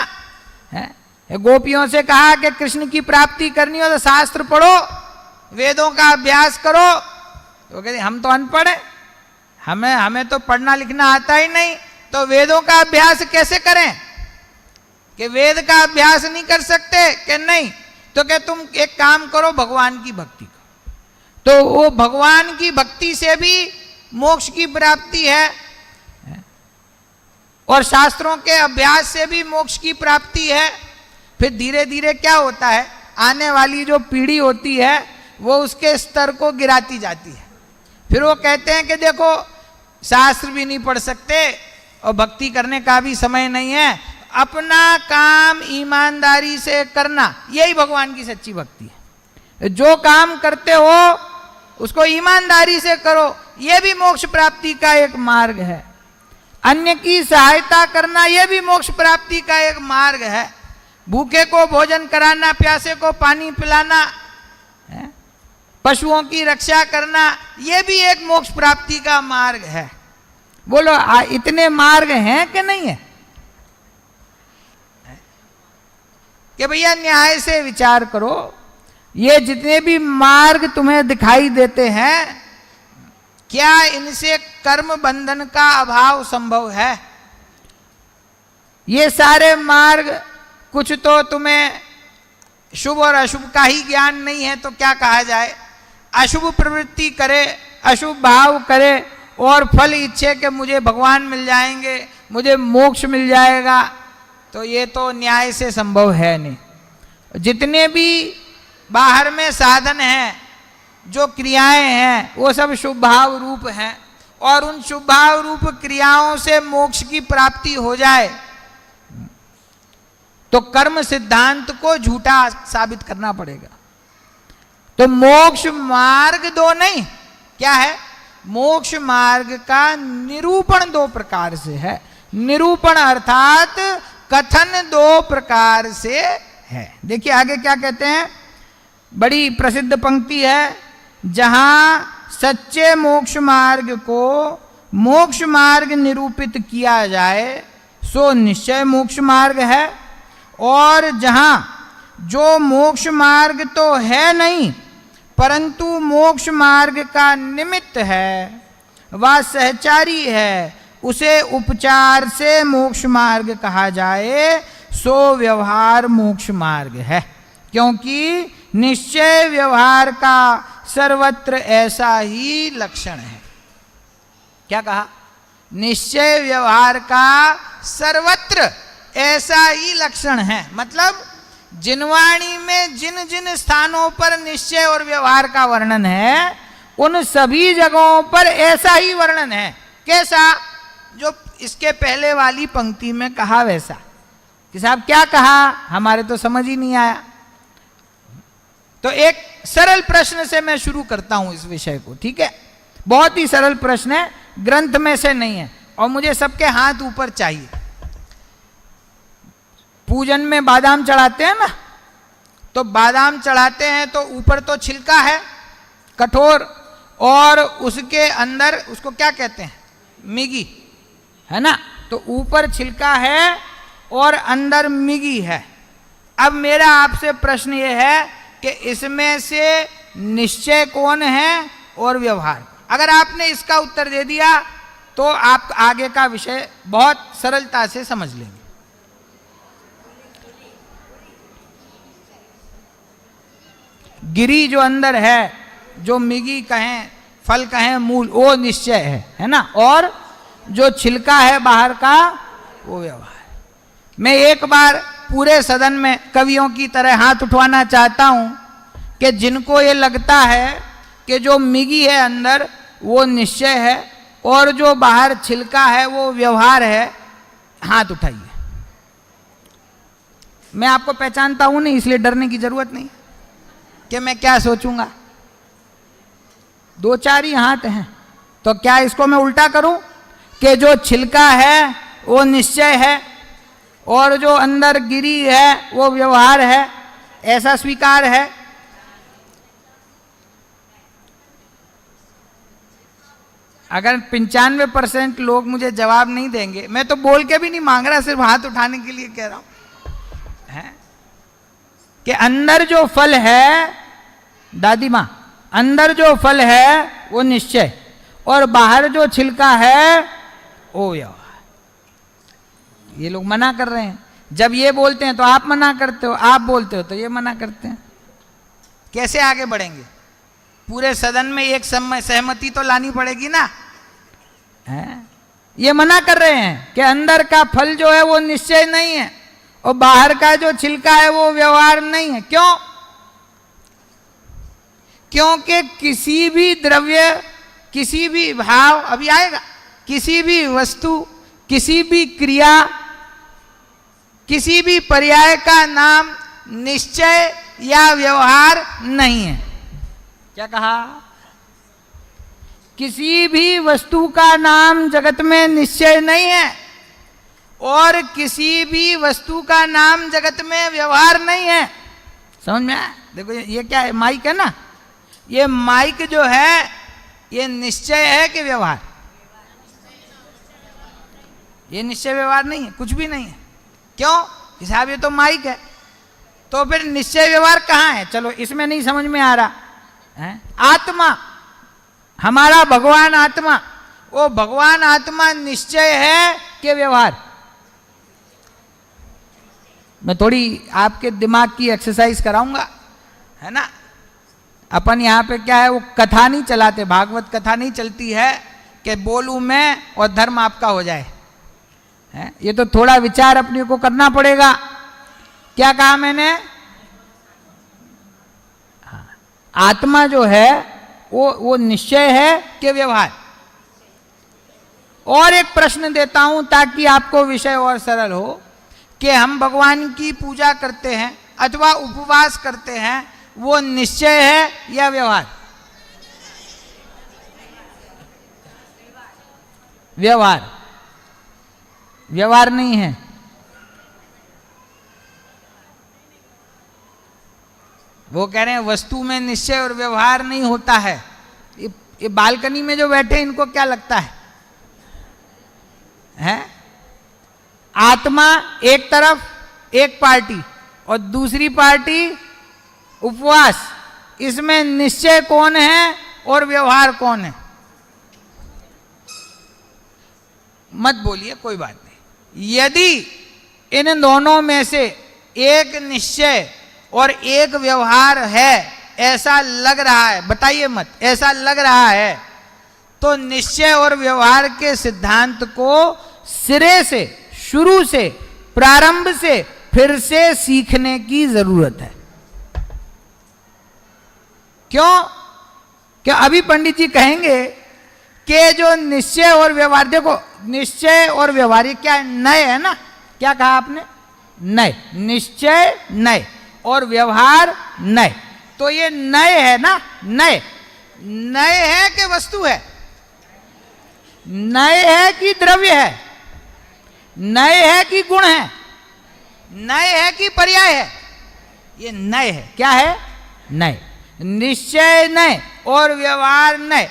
है? गोपियों से कहा कि कृष्ण की प्राप्ति करनी हो तो शास्त्र पढ़ो, वेदों का अभ्यास करो, तो कहते हम तो अनपढ़ हैं, हमें तो पढ़ना लिखना आता ही नहीं, तो वेदों का अभ्यास कैसे करें? कि वेद का अभ्यास नहीं कर सकते कि नहीं, तो क्या तुम एक काम करो, भगवान की भक्ति करो। तो वो भगवान की भक्ति से भी मोक्ष की प्राप्ति है, और शास्त्रों के अभ्यास से भी मोक्ष की प्राप्ति है। फिर धीरे धीरे क्या होता है, आने वाली जो पीढ़ी होती है वो उसके स्तर को गिराती जाती है। फिर वो कहते हैं कि देखो शास्त्र भी नहीं पढ़ सकते और भक्ति करने का भी समय नहीं है, अपना काम ईमानदारी से करना, यही भगवान की सच्ची भक्ति है। जो काम करते हो उसको ईमानदारी से करो, यह भी मोक्ष प्राप्ति का एक मार्ग है। अन्य की सहायता करना यह भी मोक्ष प्राप्ति का एक मार्ग है। भूखे को भोजन कराना, प्यासे को पानी पिलाना, पशुओं की रक्षा करना, यह भी एक मोक्ष प्राप्ति का मार्ग है। बोलो इतने मार्ग हैं कि नहीं है? कि भैया न्याय से विचार करो, ये जितने भी मार्ग तुम्हें दिखाई देते हैं, क्या इनसे कर्म बंधन का अभाव संभव है? ये सारे मार्ग, कुछ तो तुम्हें शुभ और अशुभ का ही ज्ञान नहीं है तो क्या कहा जाए, अशुभ प्रवृत्ति करे, अशुभ भाव करे और फल इच्छे के मुझे भगवान मिल जाएंगे, मुझे मोक्ष मिल जाएगा, तो ये तो न्याय से संभव है नहीं। जितने भी बाहर में साधन हैं, जो क्रियाएं हैं, वो सब शुभ भाव रूप हैं, और उन शुभ भाव रूप क्रियाओं से मोक्ष की प्राप्ति हो जाए तो कर्म सिद्धांत को झूठा साबित करना पड़ेगा। तो मोक्ष मार्ग 2 नहीं, क्या है? मोक्ष मार्ग का निरूपण 2 प्रकार से है। निरूपण अर्थात कथन 2 प्रकार से है। देखिए आगे क्या कहते हैं, बड़ी प्रसिद्ध पंक्ति है, जहां सच्चे मोक्ष मार्ग को मोक्ष मार्ग निरूपित किया जाए सो निश्चय मोक्ष मार्ग है, और जहां जो मोक्ष मार्ग तो है नहीं परंतु मोक्ष मार्ग का निमित्त है, वह सहचारी है, उसे उपचार से मोक्ष मार्ग कहा जाए, सो व्यवहार मोक्ष मार्ग है। क्योंकि निश्चय व्यवहार का सर्वत्र ऐसा ही लक्षण है। क्या कहा? निश्चय व्यवहार का सर्वत्र ऐसा ही लक्षण है। मतलब जिनवाणी में जिन जिन स्थानों पर निश्चय और व्यवहार का वर्णन है, उन सभी जगहों पर ऐसा ही वर्णन है। कैसा? जो इसके पहले वाली पंक्ति में कहा वैसा। कि साहब क्या कहा, हमारे तो समझ ही नहीं आया। तो एक सरल प्रश्न से मैं शुरू करता हूं इस विषय को, ठीक है? बहुत ही सरल प्रश्न है, ग्रंथ में से नहीं है, और मुझे सबके हाथ ऊपर चाहिए। पूजन में बादाम चढ़ाते हैं ना, तो बादाम चढ़ाते हैं तो ऊपर तो छिलका है कठोर, और उसके अंदर उसको क्या कहते हैं? मिगी, है ना? तो ऊपर छिलका है और अंदर मिगी है। अब मेरा आपसे प्रश्न ये है कि इसमें से निश्चय कौन है और व्यवहार? अगर आपने इसका उत्तर दे दिया तो आप आगे का विषय बहुत सरलता से समझ लेंगे। गिरी जो अंदर है, जो मिगी कहें, फल कहें, मूल, वो निश्चय है ना? और जो छिलका है बाहर का, वो व्यवहार। मैं एक बार पूरे सदन में कवियों की तरह हाथ उठवाना चाहता हूं कि जिनको ये लगता है कि जो मिगी है अंदर वो निश्चय है और जो बाहर छिलका है वो व्यवहार है, हाथ उठाइए। मैं आपको पहचानता हूं नहीं, इसलिए डरने की जरूरत नहीं कि मैं क्या सोचूंगा। दो चार ही हाथ हैं, तो क्या इसको मैं उल्टा करूं कि जो छिलका है वो निश्चय है और जो अंदर गिरी है वो व्यवहार है? ऐसा स्वीकार है? अगर 95% लोग मुझे जवाब नहीं देंगे, मैं तो बोल के भी नहीं मांग रहा, सिर्फ हाथ उठाने के लिए कह रहा हूं, है कि अंदर जो फल है, दादी मां, अंदर जो फल है वो निश्चय और बाहर जो छिलका है वो व्यवहार। ये लोग मना कर रहे हैं। जब ये बोलते हैं तो आप मना करते हो, आप बोलते हो तो ये मना करते हैं। कैसे आगे बढ़ेंगे? पूरे सदन में एक सहमति तो लानी पड़ेगी ना, है? ये मना कर रहे हैं कि अंदर का फल जो है वो निश्चय नहीं है और बाहर का जो छिलका है वो व्यवहार नहीं है। क्यों? क्योंकि किसी भी द्रव्य, किसी भी भाव, अभी आएगा, किसी भी वस्तु, किसी भी क्रिया, किसी भी पर्याय का नाम निश्चय या व्यवहार नहीं है। क्या कहा? किसी भी वस्तु का नाम जगत में निश्चय नहीं है और किसी भी वस्तु का नाम जगत में व्यवहार नहीं है। समझ में आया? देखो ये क्या है? माइक है ना, ये माइक जो है ये निश्चय है कि व्यवहार? ये निश्चय व्यवहार नहीं है, कुछ भी नहीं है। क्यों? साहब ये तो माइक है, तो फिर निश्चय व्यवहार कहाँ है? चलो इसमें नहीं समझ में आ रहा है। आत्मा, हमारा भगवान आत्मा, वो भगवान आत्मा निश्चय है कि व्यवहार? मैं थोड़ी आपके दिमाग की एक्सरसाइज कराऊंगा, है ना? अपन यहाँ पे क्या है, वो कथा नहीं चलाते, भागवत कथा नहीं चलती है कि बोलूं मैं और धर्म आपका हो जाए, है? ये तो थोड़ा विचार अपने को करना पड़ेगा। क्या कहा मैंने? आत्मा जो है वो निश्चय है कि व्यवहार? और एक प्रश्न देता हूं ताकि आपको विषय और सरल हो कि हम भगवान की पूजा करते हैं अथवा उपवास करते हैं, वो निश्चय है या व्यवहार? व्यवहार। व्यवहार नहीं है। वो कह रहे हैं वस्तु में निश्चय और व्यवहार नहीं होता है। ये बालकनी में जो बैठे हैं इनको क्या लगता है? आत्मा एक तरफ, एक पार्टी, और दूसरी पार्टी उपवास। इसमें निश्चय कौन है और व्यवहार कौन है? मत बोलिए, कोई बात नहीं। यदि इन दोनों में से एक निश्चय और एक व्यवहार है, ऐसा लग रहा है, बताइए मत, ऐसा लग रहा है, तो निश्चय और व्यवहार के सिद्धांत को सिरे से, शुरू से, प्रारंभ से फिर से सीखने की जरूरत है। क्यों? क्या अभी पंडित जी कहेंगे कि जो निश्चय और व्यवहार, देखो निश्चय और व्यवहार ये क्या है? नय है ना? क्या कहा आपने? नय। निश्चय नय और व्यवहार नय। तो ये नय है ना? नय नय है कि वस्तु है? नय है कि द्रव्य है? नय है कि गुण है? नय है कि पर्याय है? ये नय है। क्या है? नय। निश्चय नय और व्यवहार नय।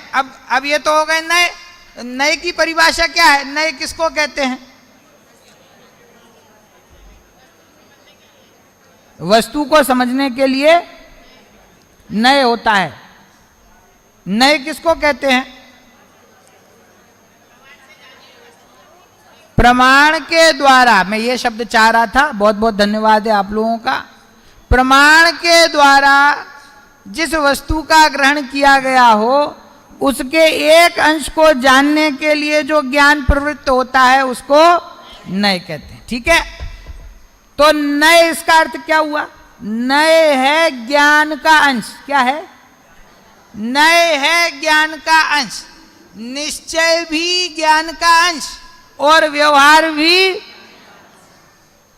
अब ये तो हो गए नय। नय की परिभाषा क्या है? नय किसको कहते हैं? वस्तु को समझने के लिए नय होता है। नय किसको कहते हैं? प्रमाण के द्वारा। मैं ये शब्द चाह रहा था, बहुत बहुत धन्यवाद है आप लोगों का। प्रमाण के द्वारा जिस वस्तु का ग्रहण किया गया हो उसके एक अंश को जानने के लिए जो ज्ञान प्रवृत्त होता है उसको नय कहते हैं। ठीक है? तो नय इसका अर्थ क्या हुआ? नय है ज्ञान का अंश। क्या है? नय है ज्ञान का अंश। निश्चय भी ज्ञान का अंश और व्यवहार भी।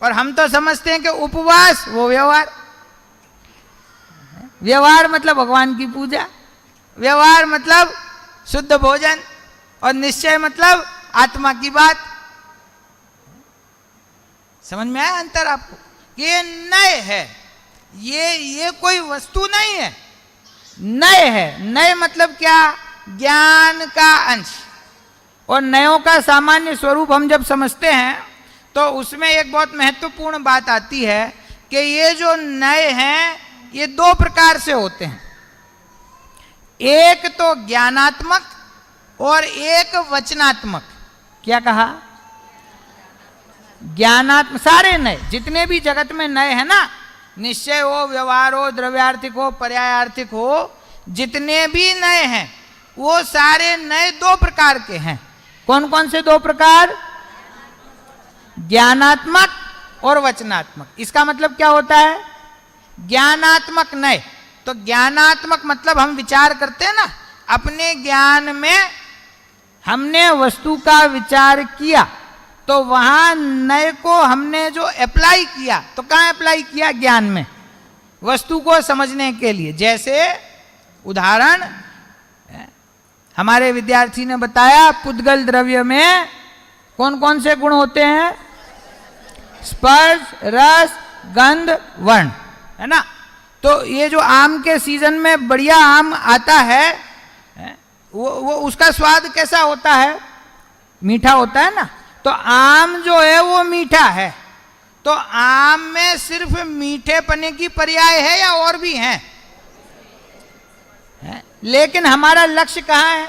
और हम तो समझते हैं कि उपवास वो व्यवहार। व्यवहार मतलब भगवान की पूजा, व्यवहार मतलब शुद्ध भोजन, और निश्चय मतलब आत्मा की बात। समझ में आया अंतर आपको? ये नय है, ये कोई वस्तु नहीं है, नय है। नय मतलब क्या? ज्ञान का अंश। और नयों का सामान्य स्वरूप हम जब समझते हैं तो उसमें एक बहुत महत्वपूर्ण बात आती है कि ये जो नय हैं ये दो प्रकार से होते हैं। एक तो ज्ञानात्मक और एक वचनात्मक। क्या कहा? ज्ञानात्मक। सारे नय जितने भी जगत में नय है ना, निश्चय हो, व्यवहार हो, द्रव्यार्थिक हो, पर्यायार्थिक हो, जितने भी नय हैं वो सारे नय दो प्रकार के हैं। कौन कौन से दो प्रकार? ज्ञानात्मक और वचनात्मक। इसका मतलब क्या होता है? ज्ञानात्मक नय, तो ज्ञानात्मक मतलब हम विचार करते हैं ना, अपने ज्ञान में हमने वस्तु का विचार किया तो वहां नय को हमने जो अप्लाई किया, तो कहां अप्लाई किया? ज्ञान में, वस्तु को समझने के लिए। जैसे उदाहरण हमारे विद्यार्थी ने बताया, पुद्गल द्रव्य में कौन कौन से गुण होते हैं? स्पर्श, रस, गंध, वर्ण, है ना? तो ये जो आम के सीजन में बढ़िया आम आता है, वो उसका स्वाद कैसा होता है? मीठा होता है ना? तो आम जो है वो मीठा है। तो आम में सिर्फ मीठे पने की पर्याय है या और भी हैं? लेकिन हमारा लक्ष्य कहाँ है?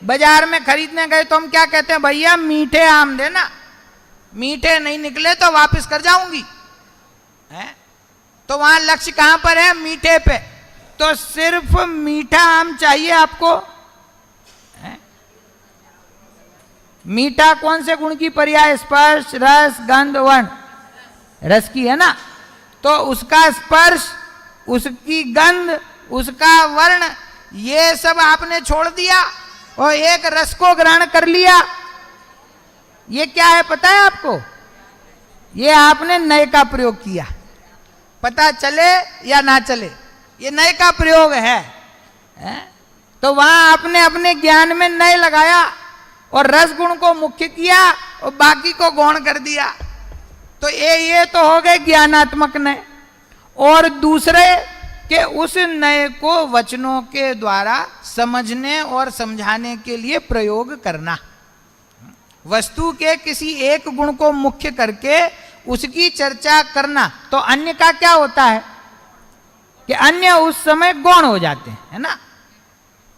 बाजार में खरीदने गए तो हम क्या कहते हैं? भैया मीठे आम देना, मीठे नहीं निकले तो वापस कर जाऊंगी। तो वहां लक्ष्य कहां पर है? मीठे पे। तो सिर्फ मीठा आम चाहिए आपको? मीठा कौन से गुण की पर्याय? स्पर्श, रस, गंध, वर्ण। रस की है ना? तो उसका स्पर्श, उसकी गंध, उसका वर्ण, ये सब आपने छोड़ दिया और एक रस को ग्रहण कर लिया। ये क्या है पता है आपको? ये आपने नय का प्रयोग किया। पता चले या ना चले, ये नय का प्रयोग है। तो वहां आपने अपने ज्ञान में नय लगाया और रस गुण को मुख्य किया और बाकी को गौण कर दिया। तो ये तो हो गए ज्ञानात्मक नय। और दूसरे कि उस नय को वचनों के द्वारा समझने और समझाने के लिए प्रयोग करना। वस्तु के किसी एक गुण को मुख्य करके उसकी चर्चा करना। तो अन्य का क्या होता है कि अन्य उस समय गौण हो जाते हैं, है ना?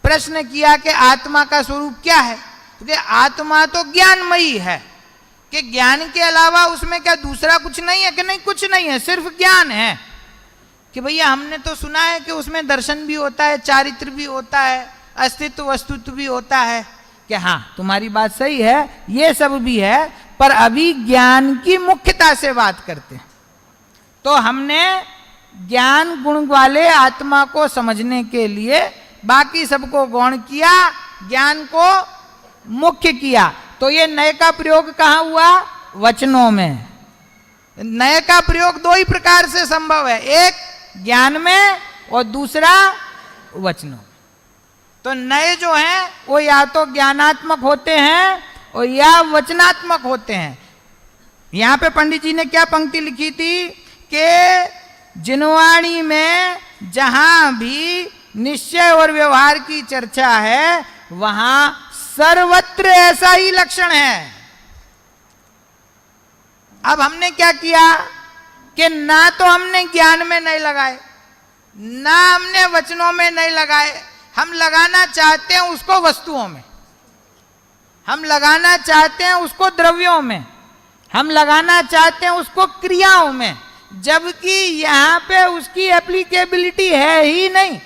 प्रश्न किया कि आत्मा का स्वरूप क्या है? क्योंकि आत्मा तो ज्ञानमयी है, कि ज्ञान के अलावा उसमें क्या दूसरा कुछ नहीं है? कि नहीं, कुछ नहीं है, सिर्फ ज्ञान है। कि भैया हमने तो सुना है कि उसमें दर्शन भी होता है, चारित्र भी होता है, अस्तित्व वस्तुत्व भी होता है कि हाँ तुम्हारी बात सही है, ये सब भी है, पर अभी ज्ञान की मुख्यता से बात करते हैं। तो हमने ज्ञान गुण वाले आत्मा को समझने के लिए बाकी सबको गौण किया, ज्ञान को मुख्य किया। तो ये नए का प्रयोग कहाँ हुआ? वचनों में। नए का प्रयोग दो ही प्रकार से संभव है, एक ज्ञान में और दूसरा वचनों में। तो नए जो हैं वो या तो ज्ञानात्मक होते हैं और या वचनात्मक होते हैं। यहां पे पंडित जी ने क्या पंक्ति लिखी थी कि जिनवाणी में जहां भी निश्चय और व्यवहार की चर्चा है वहां सर्वत्र ऐसा ही लक्षण है। अब हमने क्या किया कि ना तो हमने ज्ञान में नहीं लगाए, ना हमने वचनों में नहीं लगाए, हम लगाना चाहते हैं उसको वस्तुओं में, हम लगाना चाहते हैं उसको द्रव्यों में, हम लगाना चाहते हैं उसको क्रियाओं में, जबकि यहां पे उसकी एप्लीकेबिलिटी है ही नहीं।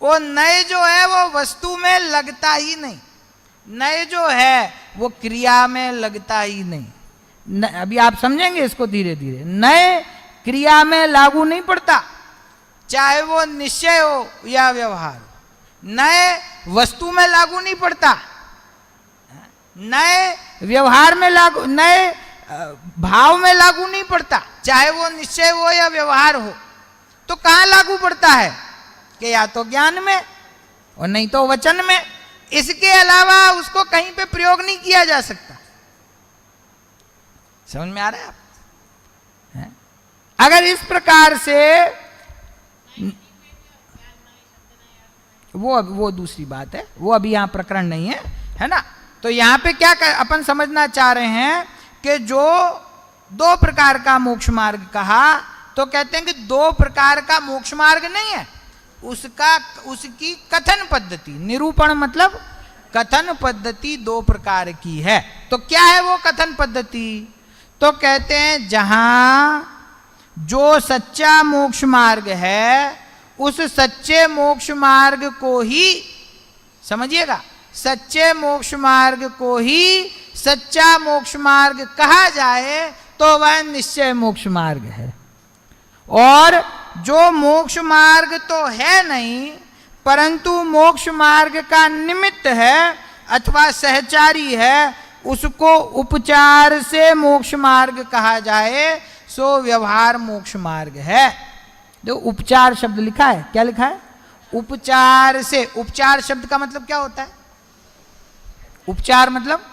वो नए जो है वो वस्तु में लगता ही नहीं, नए जो है वो क्रिया में लगता ही नहीं। अभी आप समझेंगे इसको धीरे धीरे। नए क्रिया में लागू नहीं पड़ता, चाहे वो निश्चय हो या व्यवहार हो। नए वस्तु में लागू नहीं पड़ता, नए व्यवहार में लागू, नए भाव में लागू नहीं पड़ता, चाहे वो निश्चय हो या व्यवहार हो। तो कहाँ लागू पड़ता है कि या तो ज्ञान में और नहीं तो वचन में। इसके अलावा उसको कहीं पे प्रयोग नहीं किया जा सकता। समझ में आ रहा है आप? अगर इस प्रकार से वो दूसरी बात है, वो अभी यहां प्रकरण नहीं है ना। तो यहां पे क्या अपन समझना चाह रहे हैं कि जो दो प्रकार का मोक्ष मार्ग कहा, तो कहते हैं कि दो प्रकार का मोक्ष मार्ग नहीं है, उसकी कथन पद्धति, निरूपण मतलब कथन पद्धति दो प्रकार की है। तो क्या है वो कथन पद्धति? तो कहते हैं जहां जो सच्चा मोक्ष मार्ग है उस सच्चे मोक्ष मार्ग को ही, समझिएगा, सच्चे मोक्ष मार्ग को ही सच्चा मोक्ष मार्ग कहा जाए तो वह निश्चय मोक्ष मार्ग है। और जो मोक्ष मार्ग तो है नहीं परंतु मोक्ष मार्ग का निमित्त है अथवा सहचारी है, उसको उपचार से मोक्ष मार्ग कहा जाए, सो व्यवहार मोक्ष मार्ग है। जो उपचार शब्द लिखा है, क्या लिखा है? उपचार से। उपचार शब्द का मतलब क्या होता है? उपचार मतलब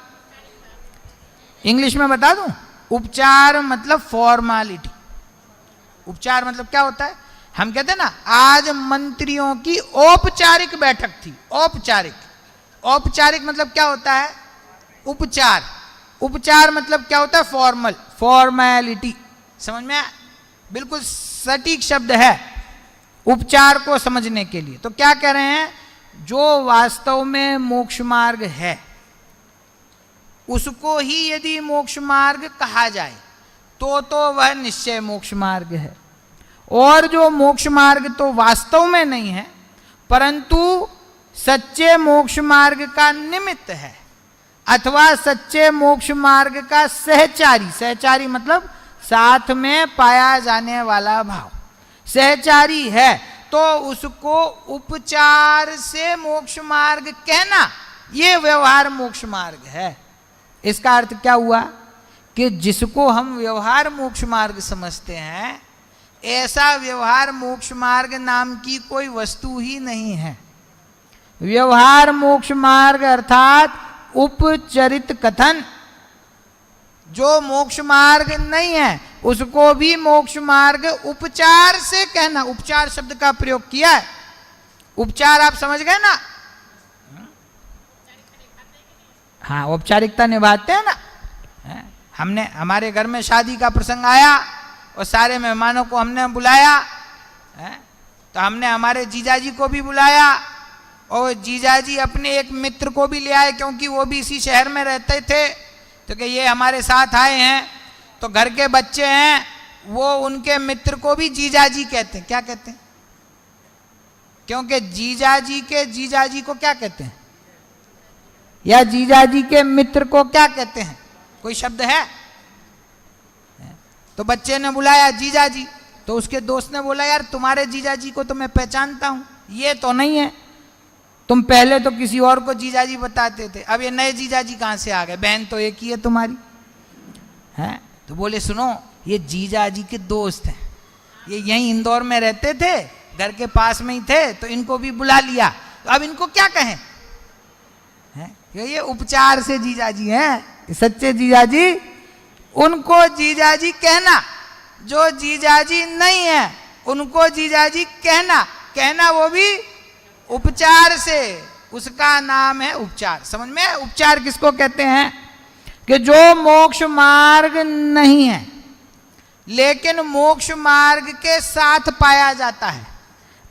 इंग्लिश में बता दूं, उपचार मतलब फॉर्मालिटी। उपचार मतलब क्या होता है? हम कहते हैं ना आज मंत्रियों की औपचारिक बैठक थी। औपचारिक, औपचारिक मतलब क्या होता है? उपचार। उपचार मतलब क्या होता है? Formal, formality. समझ में आया? बिल्कुल सटीक शब्द है उपचार को समझने के लिए। तो क्या कह रहे हैं? जो वास्तव में मोक्ष मार्ग है उसको ही यदि मोक्ष मार्ग कहा जाए तो वह निश्चय मोक्ष मार्ग है। और जो मोक्ष मार्ग तो वास्तव में नहीं है परंतु सच्चे मोक्ष मार्ग का निमित्त है अथवा सच्चे मोक्ष मार्ग का सहचारी, सहचारी मतलब साथ में पाया जाने वाला भाव, सहचारी है, तो उसको उपचार से मोक्ष मार्ग कहना, ये व्यवहार मोक्ष मार्ग है। इसका अर्थ क्या हुआ कि जिसको हम व्यवहार मोक्ष मार्ग समझते हैं ऐसा व्यवहार मोक्ष मार्ग नाम की कोई वस्तु ही नहीं है। व्यवहार मोक्ष मार्ग अर्थात उपचरित कथन, जो मोक्ष मार्ग नहीं है उसको भी मोक्ष मार्ग उपचार से कहना। उपचार शब्द का प्रयोग किया है। उपचार आप समझ गए ना? हाँ, औपचारिकता निभाते हैं ना। हमने, हमारे घर में शादी का प्रसंग आया और सारे मेहमानों को हमने बुलाया, तो हमने हमारे जीजाजी को भी बुलाया और जीजाजी अपने एक मित्र को भी ले आए क्योंकि वो भी इसी शहर में रहते थे। तो कि ये हमारे साथ आए हैं, तो घर के बच्चे हैं वो उनके मित्र को भी जीजाजी कहते हैं। क्या कहते हैं? क्योंकि जीजाजी के जीजाजी को क्या कहते हैं, या जीजाजी के मित्र को क्या कहते हैं, कोई शब्द है? तो बच्चे ने बुलाया जीजाजी, तो उसके दोस्त ने बोला यार तुम्हारे जीजाजी को तो मैं पहचानता हूं, ये तो नहीं है, तुम पहले तो किसी और को जीजाजी बताते थे, अब ये नए जीजाजी कहां से आ गए, बहन तो एक ही है तुम्हारी, है? तो बोले सुनो, ये जीजाजी के दोस्त हैं, ये यहीं इंदौर में रहते थे, घर के पास में ही थे, तो इनको भी बुला लिया, तो अब इनको क्या कहें? ये उपचार से जीजाजी हैं, सच्चे जीजाजी, उनको जीजाजी कहना, जो जीजाजी नहीं है उनको जीजाजी कहना, कहना वो भी उपचार से, उसका नाम है उपचार। समझ में? उपचार किसको कहते हैं? कि जो मोक्ष मार्ग नहीं है लेकिन मोक्ष मार्ग के साथ पाया जाता है,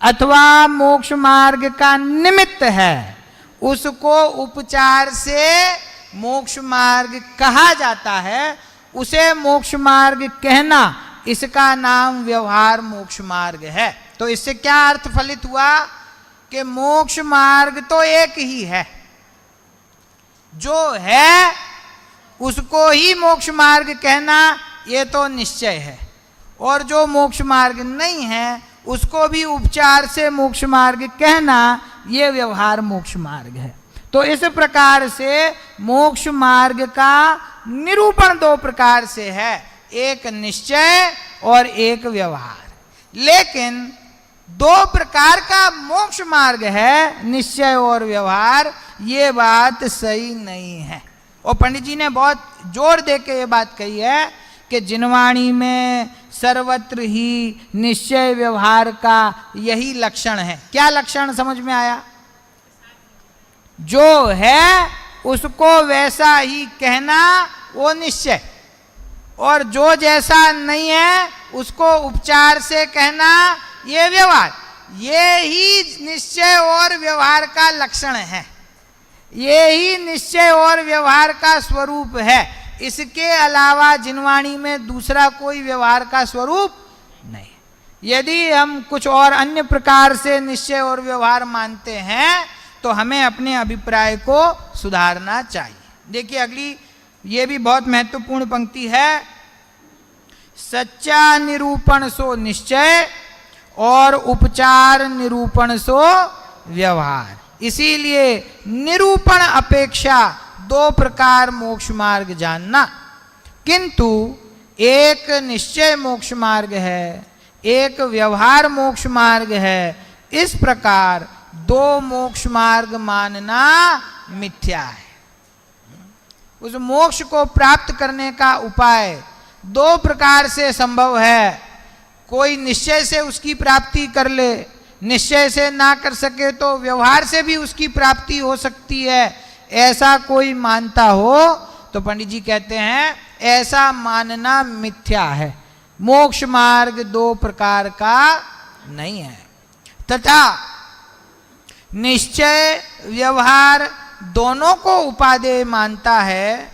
अथवा मोक्ष मार्ग का निमित्त है, उसको उपचार से मोक्ष मार्ग कहा जाता है, उसे मोक्ष मार्ग कहना, इसका नाम व्यवहार मोक्ष मार्ग है। तो इससे क्या अर्थ फलित हुआ कि मोक्ष मार्ग तो एक ही है, जो है उसको ही मोक्ष मार्ग कहना ये तो निश्चय है, और जो मोक्ष मार्ग नहीं है उसको भी उपचार से मोक्ष मार्ग कहना ये व्यवहार मोक्ष मार्ग है। तो इस प्रकार से मोक्ष मार्ग का निरूपण दो प्रकार से है, एक निश्चय और एक व्यवहार। लेकिन दो प्रकार का मोक्ष मार्ग है, निश्चय और व्यवहार, ये बात सही नहीं है। और पंडित जी ने बहुत जोर दे के ये बात कही है कि जिनवाणी में सर्वत्र ही निश्चय व्यवहार का यही लक्षण है। क्या लक्षण समझ में आया? जो है उसको वैसा ही कहना वो निश्चय, और जो जैसा नहीं है उसको उपचार से कहना ये व्यवहार। ये ही निश्चय और व्यवहार का लक्षण है, ये ही निश्चय और व्यवहार का स्वरूप है। इसके अलावा जिनवाणी में दूसरा कोई व्यवहार का स्वरूप नहीं। यदि हम कुछ और अन्य प्रकार से निश्चय और व्यवहार मानते हैं तो हमें अपने अभिप्राय को सुधारना चाहिए। देखिए अगली ये भी बहुत महत्वपूर्ण पंक्ति है, सच्चा निरूपण सो निश्चय और उपचार निरूपण सो व्यवहार। इसीलिए निरूपण अपेक्षा दो प्रकार मोक्ष मार्ग जानना, किंतु एक निश्चय मोक्ष मार्ग है, एक व्यवहार मोक्ष मार्ग है। इस प्रकार दो मोक्ष मार्ग मानना मिथ्या है। उस मोक्ष को प्राप्त करने का उपाय दो प्रकार से संभव है। कोई निश्चय से उसकी प्राप्ति कर ले, निश्चय से ना कर सके तो व्यवहार से भी उसकी प्राप्ति हो सकती है। ऐसा कोई मानता हो तो पंडित जी कहते हैं ऐसा मानना मिथ्या है। मोक्ष मार्ग दो प्रकार का नहीं है, तथा निश्चय व्यवहार दोनों को उपादेय मानता है,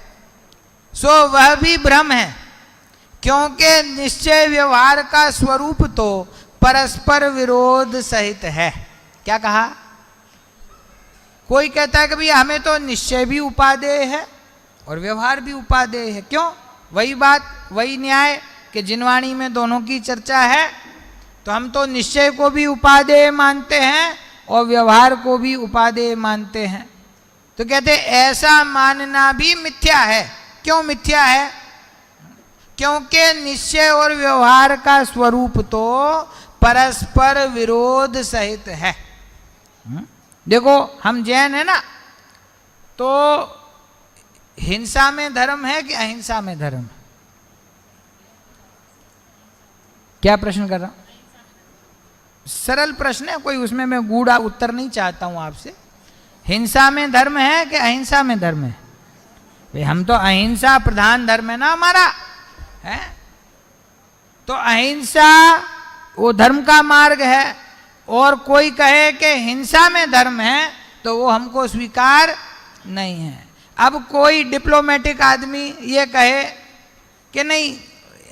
सो वह भी भ्रम है, क्योंकि निश्चय व्यवहार का स्वरूप तो परस्पर विरोध सहित है। क्या कहा? कोई कहता है कि भैया हमें तो निश्चय भी उपादेय है और व्यवहार भी उपादेय है। क्यों? वही बात, वही न्याय कि जिनवाणी में दोनों की चर्चा है, तो हम तो निश्चय को भी उपादेय मानते हैं और व्यवहार को भी उपादेय मानते हैं। तो कहते ऐसा मानना भी मिथ्या है। क्यों मिथ्या है? क्योंकि निश्चय और व्यवहार का स्वरूप तो परस्पर विरोध सहित है। देखो हम जैन है ना, तो हिंसा में धर्म है कि अहिंसा में धर्म है? क्या प्रश्न कर रहा हूं? सरल प्रश्न है, कोई उसमें मैं गूढ़ा उत्तर नहीं चाहता हूं आपसे। हिंसा में धर्म है कि अहिंसा में धर्म है? भाई हम तो अहिंसा प्रधान धर्म है ना हमारा, है? तो अहिंसा वो धर्म का मार्ग है, और कोई कहे कि हिंसा में धर्म है तो वो हमको स्वीकार नहीं है। अब कोई डिप्लोमेटिक आदमी ये कहे कि नहीं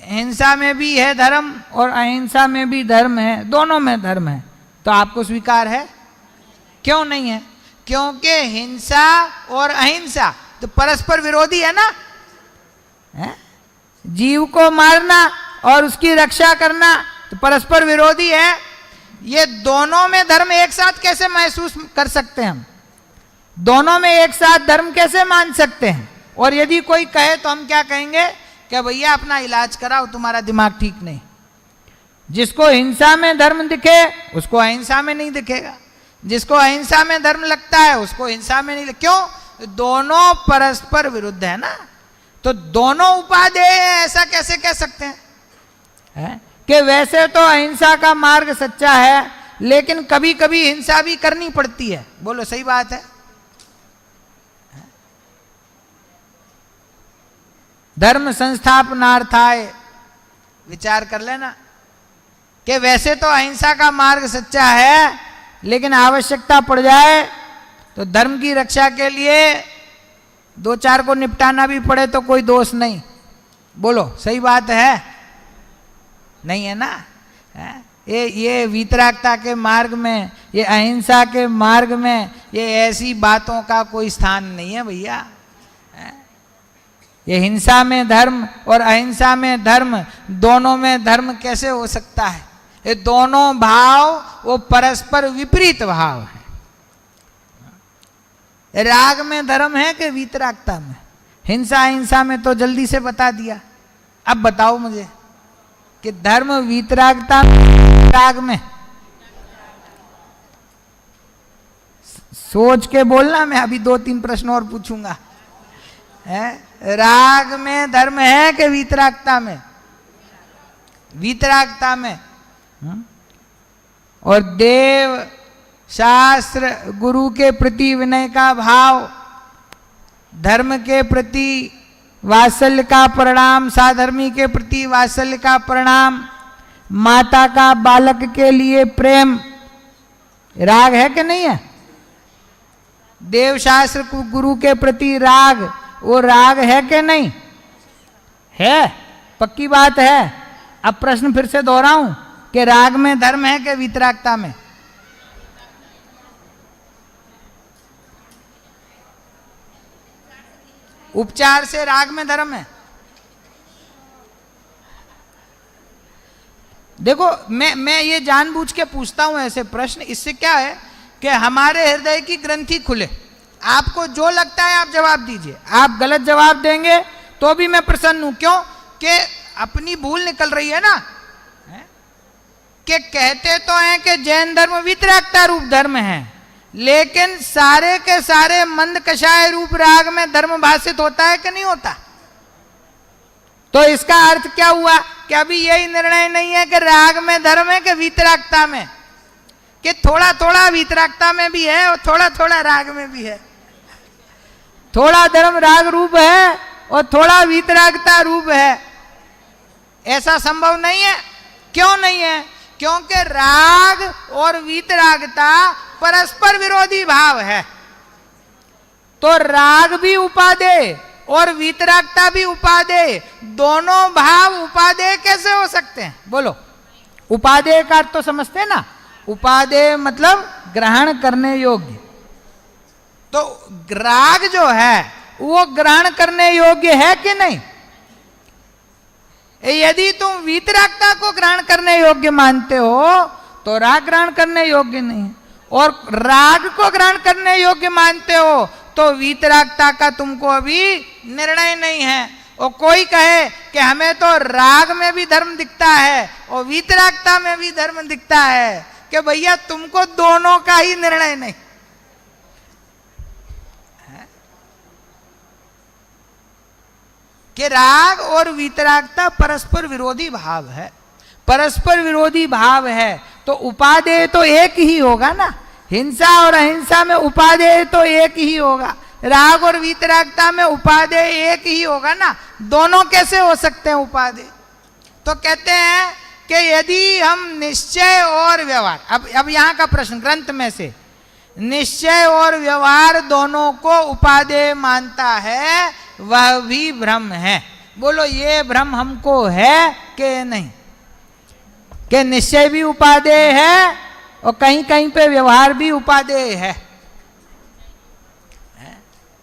हिंसा में भी है धर्म और अहिंसा में भी धर्म है, दोनों में धर्म है, तो आपको स्वीकार है? क्यों नहीं है? क्योंकि हिंसा और अहिंसा तो परस्पर विरोधी है ना। है? जीव को मारना और उसकी रक्षा करना तो परस्पर विरोधी है। ये दोनों में धर्म एक साथ कैसे महसूस कर सकते हैं हम? दोनों में एक साथ धर्म कैसे मान सकते हैं? और यदि कोई कहे तो हम क्या कहेंगे कि भैया अपना इलाज कराओ, तुम्हारा दिमाग ठीक नहीं। जिसको हिंसा में धर्म दिखे उसको अहिंसा में नहीं दिखेगा, जिसको अहिंसा में धर्म लगता है उसको हिंसा में नहीं। क्यों? दोनों परस्पर विरुद्ध है ना। तो दोनों उपादेय है, ऐसा कैसे कह सकते हैं? कि वैसे तो अहिंसा का मार्ग सच्चा है, लेकिन कभी कभी हिंसा भी करनी पड़ती है। बोलो सही बात है? धर्म संस्थापनार्थाय, विचार कर लेना कि वैसे तो अहिंसा का मार्ग सच्चा है, लेकिन आवश्यकता पड़ जाए तो धर्म की रक्षा के लिए दो चार को निपटाना भी पड़े तो कोई दोष नहीं। बोलो सही बात है? नहीं है ना। ये वीतरागता के मार्ग में, ये अहिंसा के मार्ग में, ये ऐसी बातों का कोई स्थान नहीं है भैया। ये हिंसा में धर्म और अहिंसा में धर्म, दोनों में धर्म कैसे हो सकता है? ये दोनों भाव वो परस्पर विपरीत भाव है। राग में धर्म है कि वीतरागता में? हिंसा अहिंसा में तो जल्दी से बता दिया। अब बताओ मुझे कि धर्म वीतरागता में, राग में? सोच के बोलना, मैं अभी 2-3 प्रश्न और पूछूंगा। राग में धर्म है कि वीतरागता में? वीतरागता में। और देव शास्त्र गुरु के प्रति विनय का भाव, धर्म के प्रति वात्सल्य का परिणाम, साधर्मी के प्रति वात्सल्य का परिणाम, माता का बालक के लिए प्रेम, राग है कि नहीं है? देव शास्त्र गुरु के प्रति राग, वो राग है कि नहीं है? पक्की बात है। अब प्रश्न फिर से दोहराऊं कि राग में धर्म है कि वीतरागता में? उपचार से राग में धर्म है। देखो मैं ये जानबूझ के पूछता हूं ऐसे प्रश्न, इससे क्या है कि हमारे हृदय की ग्रंथि खुले। आपको जो लगता है आप जवाब दीजिए, आप गलत जवाब देंगे तो भी मैं प्रसन्न हूं। क्यों? कि अपनी भूल निकल रही है ना। कि कहते तो हैं कि जैन धर्म वीतरागता रूप धर्म है, लेकिन सारे के सारे मंद कषाय रूप राग में धर्म भाषित होता है कि नहीं होता? तो इसका अर्थ क्या हुआ कि अभी यही निर्णय नहीं है कि राग में धर्म है कि वीतरागता में, कि थोड़ा थोड़ा वीतरागता में भी है और थोड़ा थोड़ा राग में भी है। थोड़ा धर्म राग रूप है और थोड़ा वीतरागता रूप है। ऐसा संभव नहीं है। क्यों नहीं है? क्योंकि राग और वीतरागता परस्पर विरोधी भाव है। तो राग भी उपादेय और वीतरागता भी उपादेय, दोनों भाव उपादेय कैसे हो सकते हैं? बोलो। उपादेय का अर्थ तो समझते हैं ना। उपादेय मतलब ग्रहण करने योग्य। तो राग जो है वो ग्रहण करने योग्य है कि नहीं? यदि तुम वीतरागता को ग्रहण करने योग्य मानते हो तो राग ग्रहण करने योग्य नहीं, और राग को ग्रहण करने योग्य मानते हो तो वीतरागता का तुमको अभी निर्णय नहीं है। और कोई कहे कि हमें तो राग में भी धर्म दिखता है और वीतरागता में भी धर्म दिखता है, कि भैया तुमको दोनों का ही निर्णय नहीं। कि राग और वीतरागता परस्पर विरोधी भाव है। परस्पर विरोधी भाव है तो उपादेय तो एक ही होगा ना। हिंसा और अहिंसा में उपादेय तो एक ही होगा, राग और वीतरागता में उपादेय एक ही होगा ना। दोनों कैसे हो सकते हैं उपादेय? तो कहते हैं कि यदि हम निश्चय और व्यवहार, अब यहां का प्रश्न ग्रंथ में से, निश्चय और व्यवहार दोनों को उपादेय मानता है, वह भी भ्रम है। बोलो ये भ्रम हमको है कि नहीं? कि निश्चय भी उपादेय है और कहीं कहीं पे व्यवहार भी उपादेय है।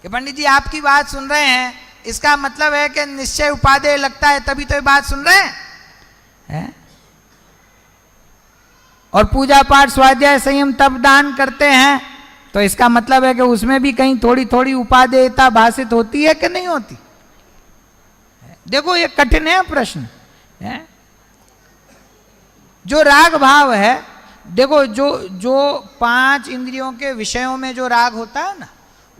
कि पंडित जी आपकी बात सुन रहे हैं, इसका मतलब है कि निश्चय उपादेय लगता है तभी तो ये बात सुन रहे हैं। और पूजा पाठ स्वाध्याय संयम तप दान करते हैं तो इसका मतलब है कि उसमें भी कहीं थोड़ी थोड़ी उपादेयता भाषित होती है कि नहीं होती। देखो ये कठिन है प्रश्न है। जो राग भाव है, देखो जो 5 इंद्रियों के विषयों में जो राग होता है ना,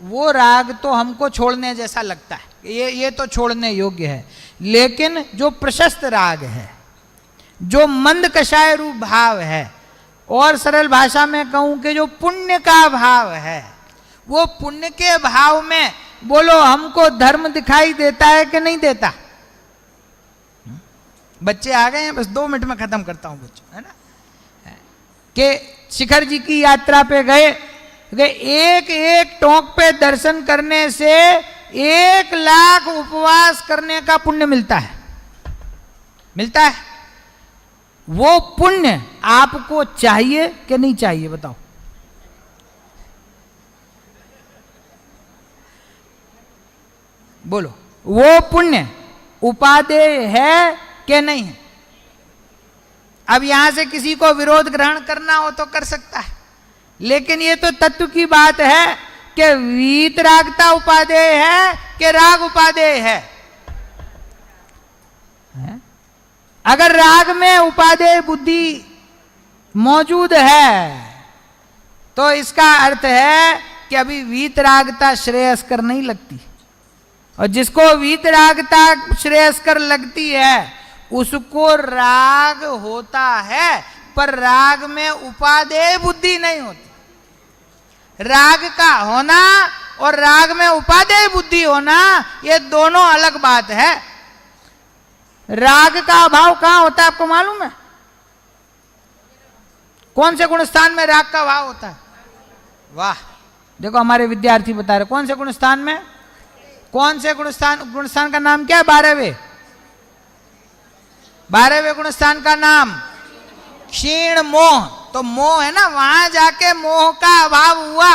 वो राग तो हमको छोड़ने जैसा लगता है, ये तो छोड़ने योग्य है। लेकिन जो प्रशस्त राग है, जो मंद कषाय रूप भाव है, और सरल भाषा में कहूं कि जो पुण्य का भाव है, वो पुण्य के भाव में बोलो हमको धर्म दिखाई देता है कि नहीं देता। बच्चे आ गए हैं, बस 2 मिनट में खत्म करता हूं बच्चों, है ना। कि शिखर जी की यात्रा पे गए, एक एक टोंक पे दर्शन करने से 1 लाख उपवास करने का पुण्य मिलता है, मिलता है। वो पुण्य आपको चाहिए कि नहीं चाहिए बताओ। बोलो, वो पुण्य उपादेय है कि नहीं है। अब यहां से किसी को विरोध ग्रहण करना हो तो कर सकता है, लेकिन ये तो तत्व की बात है कि वीतरागता उपादेय है कि राग उपादेय है। अगर राग में उपादेय बुद्धि मौजूद है तो इसका अर्थ है कि अभी वीतरागता श्रेयस्कर नहीं लगती, और जिसको वीतरागता श्रेयस्कर लगती है उसको राग होता है, पर राग में उपादेय बुद्धि नहीं होती। राग का होना और राग में उपादेय बुद्धि होना ये दोनों अलग बात है। राग का अभाव कहां होता है आपको मालूम है? कौन से गुण स्थान में राग का अभाव होता है? वाह, देखो हमारे विद्यार्थी बता रहे कौन से गुण स्थान में। कौन से गुण स्थान का नाम क्या है? 12वें गुण स्थान का नाम क्षीण मोह। तो मोह है ना, वहां जाके मोह का अभाव हुआ,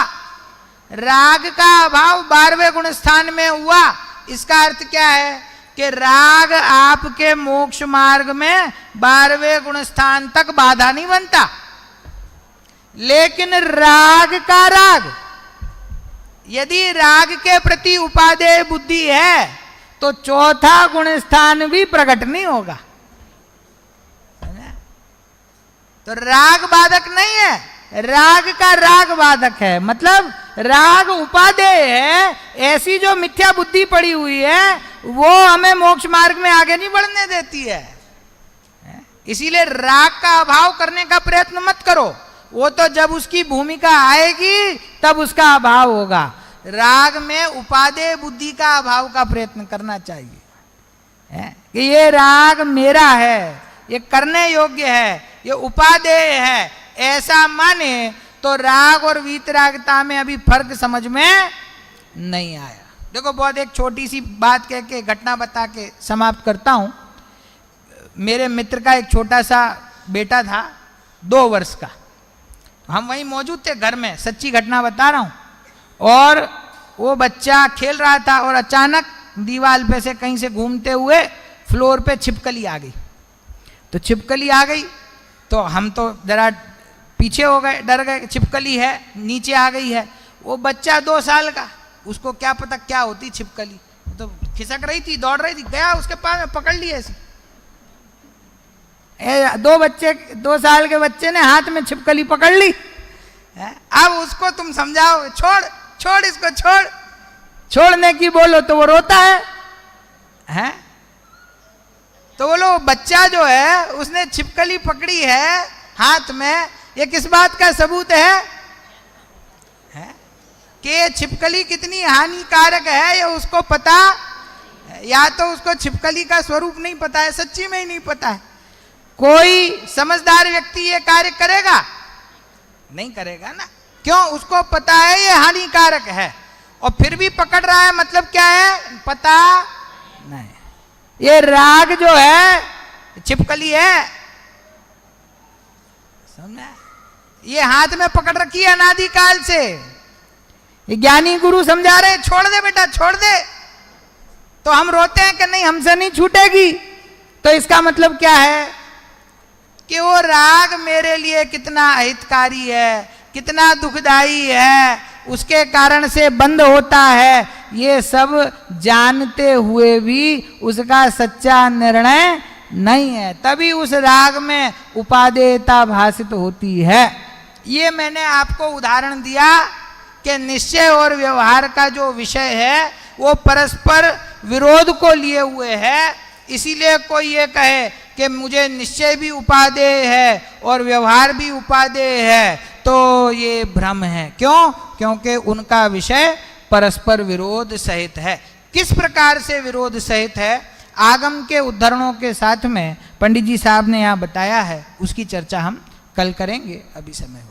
राग का अभाव 12वें गुण स्थान में हुआ। इसका अर्थ क्या है कि राग आपके मोक्ष मार्ग में 12वें गुण स्थान तक बाधा नहीं बनता, लेकिन राग का राग, यदि राग के प्रति उपादेय बुद्धि है तो 4था गुण स्थान भी प्रकट नहीं होगा। तो राग बाधक नहीं है, राग का राग बाधक है। मतलब राग उपादेय है, ऐसी जो मिथ्या बुद्धि पड़ी हुई है वो हमें मोक्ष मार्ग में आगे नहीं बढ़ने देती है। इसीलिए राग का अभाव करने का प्रयत्न मत करो, वो तो जब उसकी भूमिका आएगी तब उसका अभाव होगा। राग में उपादेय बुद्धि का अभाव का प्रयत्न करना चाहिए कि ये राग मेरा है, ये करने योग्य है, ये उपादेय है, ऐसा माने तो राग और वीतरागता में अभी फर्क समझ में नहीं आया। देखो बहुत एक छोटी सी बात कह के घटना बता के समाप्त करता हूं। मेरे मित्र का एक छोटा सा बेटा था 2 वर्ष का, हम वहीं मौजूद थे घर में, सच्ची घटना बता रहा हूं। और वो बच्चा खेल रहा था और अचानक दीवार पे से कहीं से घूमते हुए फ्लोर पे छिपकली आ गई। तो छिपकली आ गई तो हम तो जरा पीछे हो गए, डर गए, छिपकली है नीचे आ गई है। वो बच्चा 2 साल का, उसको क्या पता क्या होती छिपकली, तो खिसक रही थी, दौड़ रही थी, गया उसके पास में पकड़ ली ऐसी। 2 साल के बच्चे ने हाथ में छिपकली पकड़ ली। अब उसको तुम समझाओ, छोड़ इसको, छोड़ने की बोलो तो वो रोता है? तो बोलो बच्चा जो है उसने छिपकली पकड़ी है हाथ में, ये किस बात का सबूत है कि छिपकली कितनी हानिकारक है ये उसको पता, या तो उसको छिपकली का स्वरूप नहीं पता है, सच्ची में ही नहीं पता है। कोई समझदार व्यक्ति ये कार्य करेगा? नहीं करेगा ना। क्यों? उसको पता है ये हानिकारक है, और फिर भी पकड़ रहा है, मतलब क्या है? पता नहीं। ये राग जो है छिपकली है, समझा? ये हाथ में पकड़ रखी है अनादिकाल से। ये ज्ञानी गुरु समझा रहे छोड़ दे बेटा छोड़ दे, तो हम रोते हैं कि नहीं हमसे नहीं छूटेगी। तो इसका मतलब क्या है कि वो राग मेरे लिए कितना अहितकारी है, कितना दुखदाई है, उसके कारण से बंद होता है, ये सब जानते हुए भी उसका सच्चा निर्णय नहीं है, तभी उस राग में उपादेयता भासित होती है। ये मैंने आपको उदाहरण दिया कि निश्चय और व्यवहार का जो विषय है वो परस्पर विरोध को लिए हुए है। इसीलिए कोई ये कहे कि मुझे निश्चय भी उपादेय है और व्यवहार भी उपादेय है, तो ये भ्रम है। क्यों? क्योंकि उनका विषय परस्पर विरोध सहित है। किस प्रकार से विरोध सहित है, आगम के उद्धरणों के साथ में पंडित जी साहब ने यहाँ बताया है, उसकी चर्चा हम कल करेंगे, अभी समय हो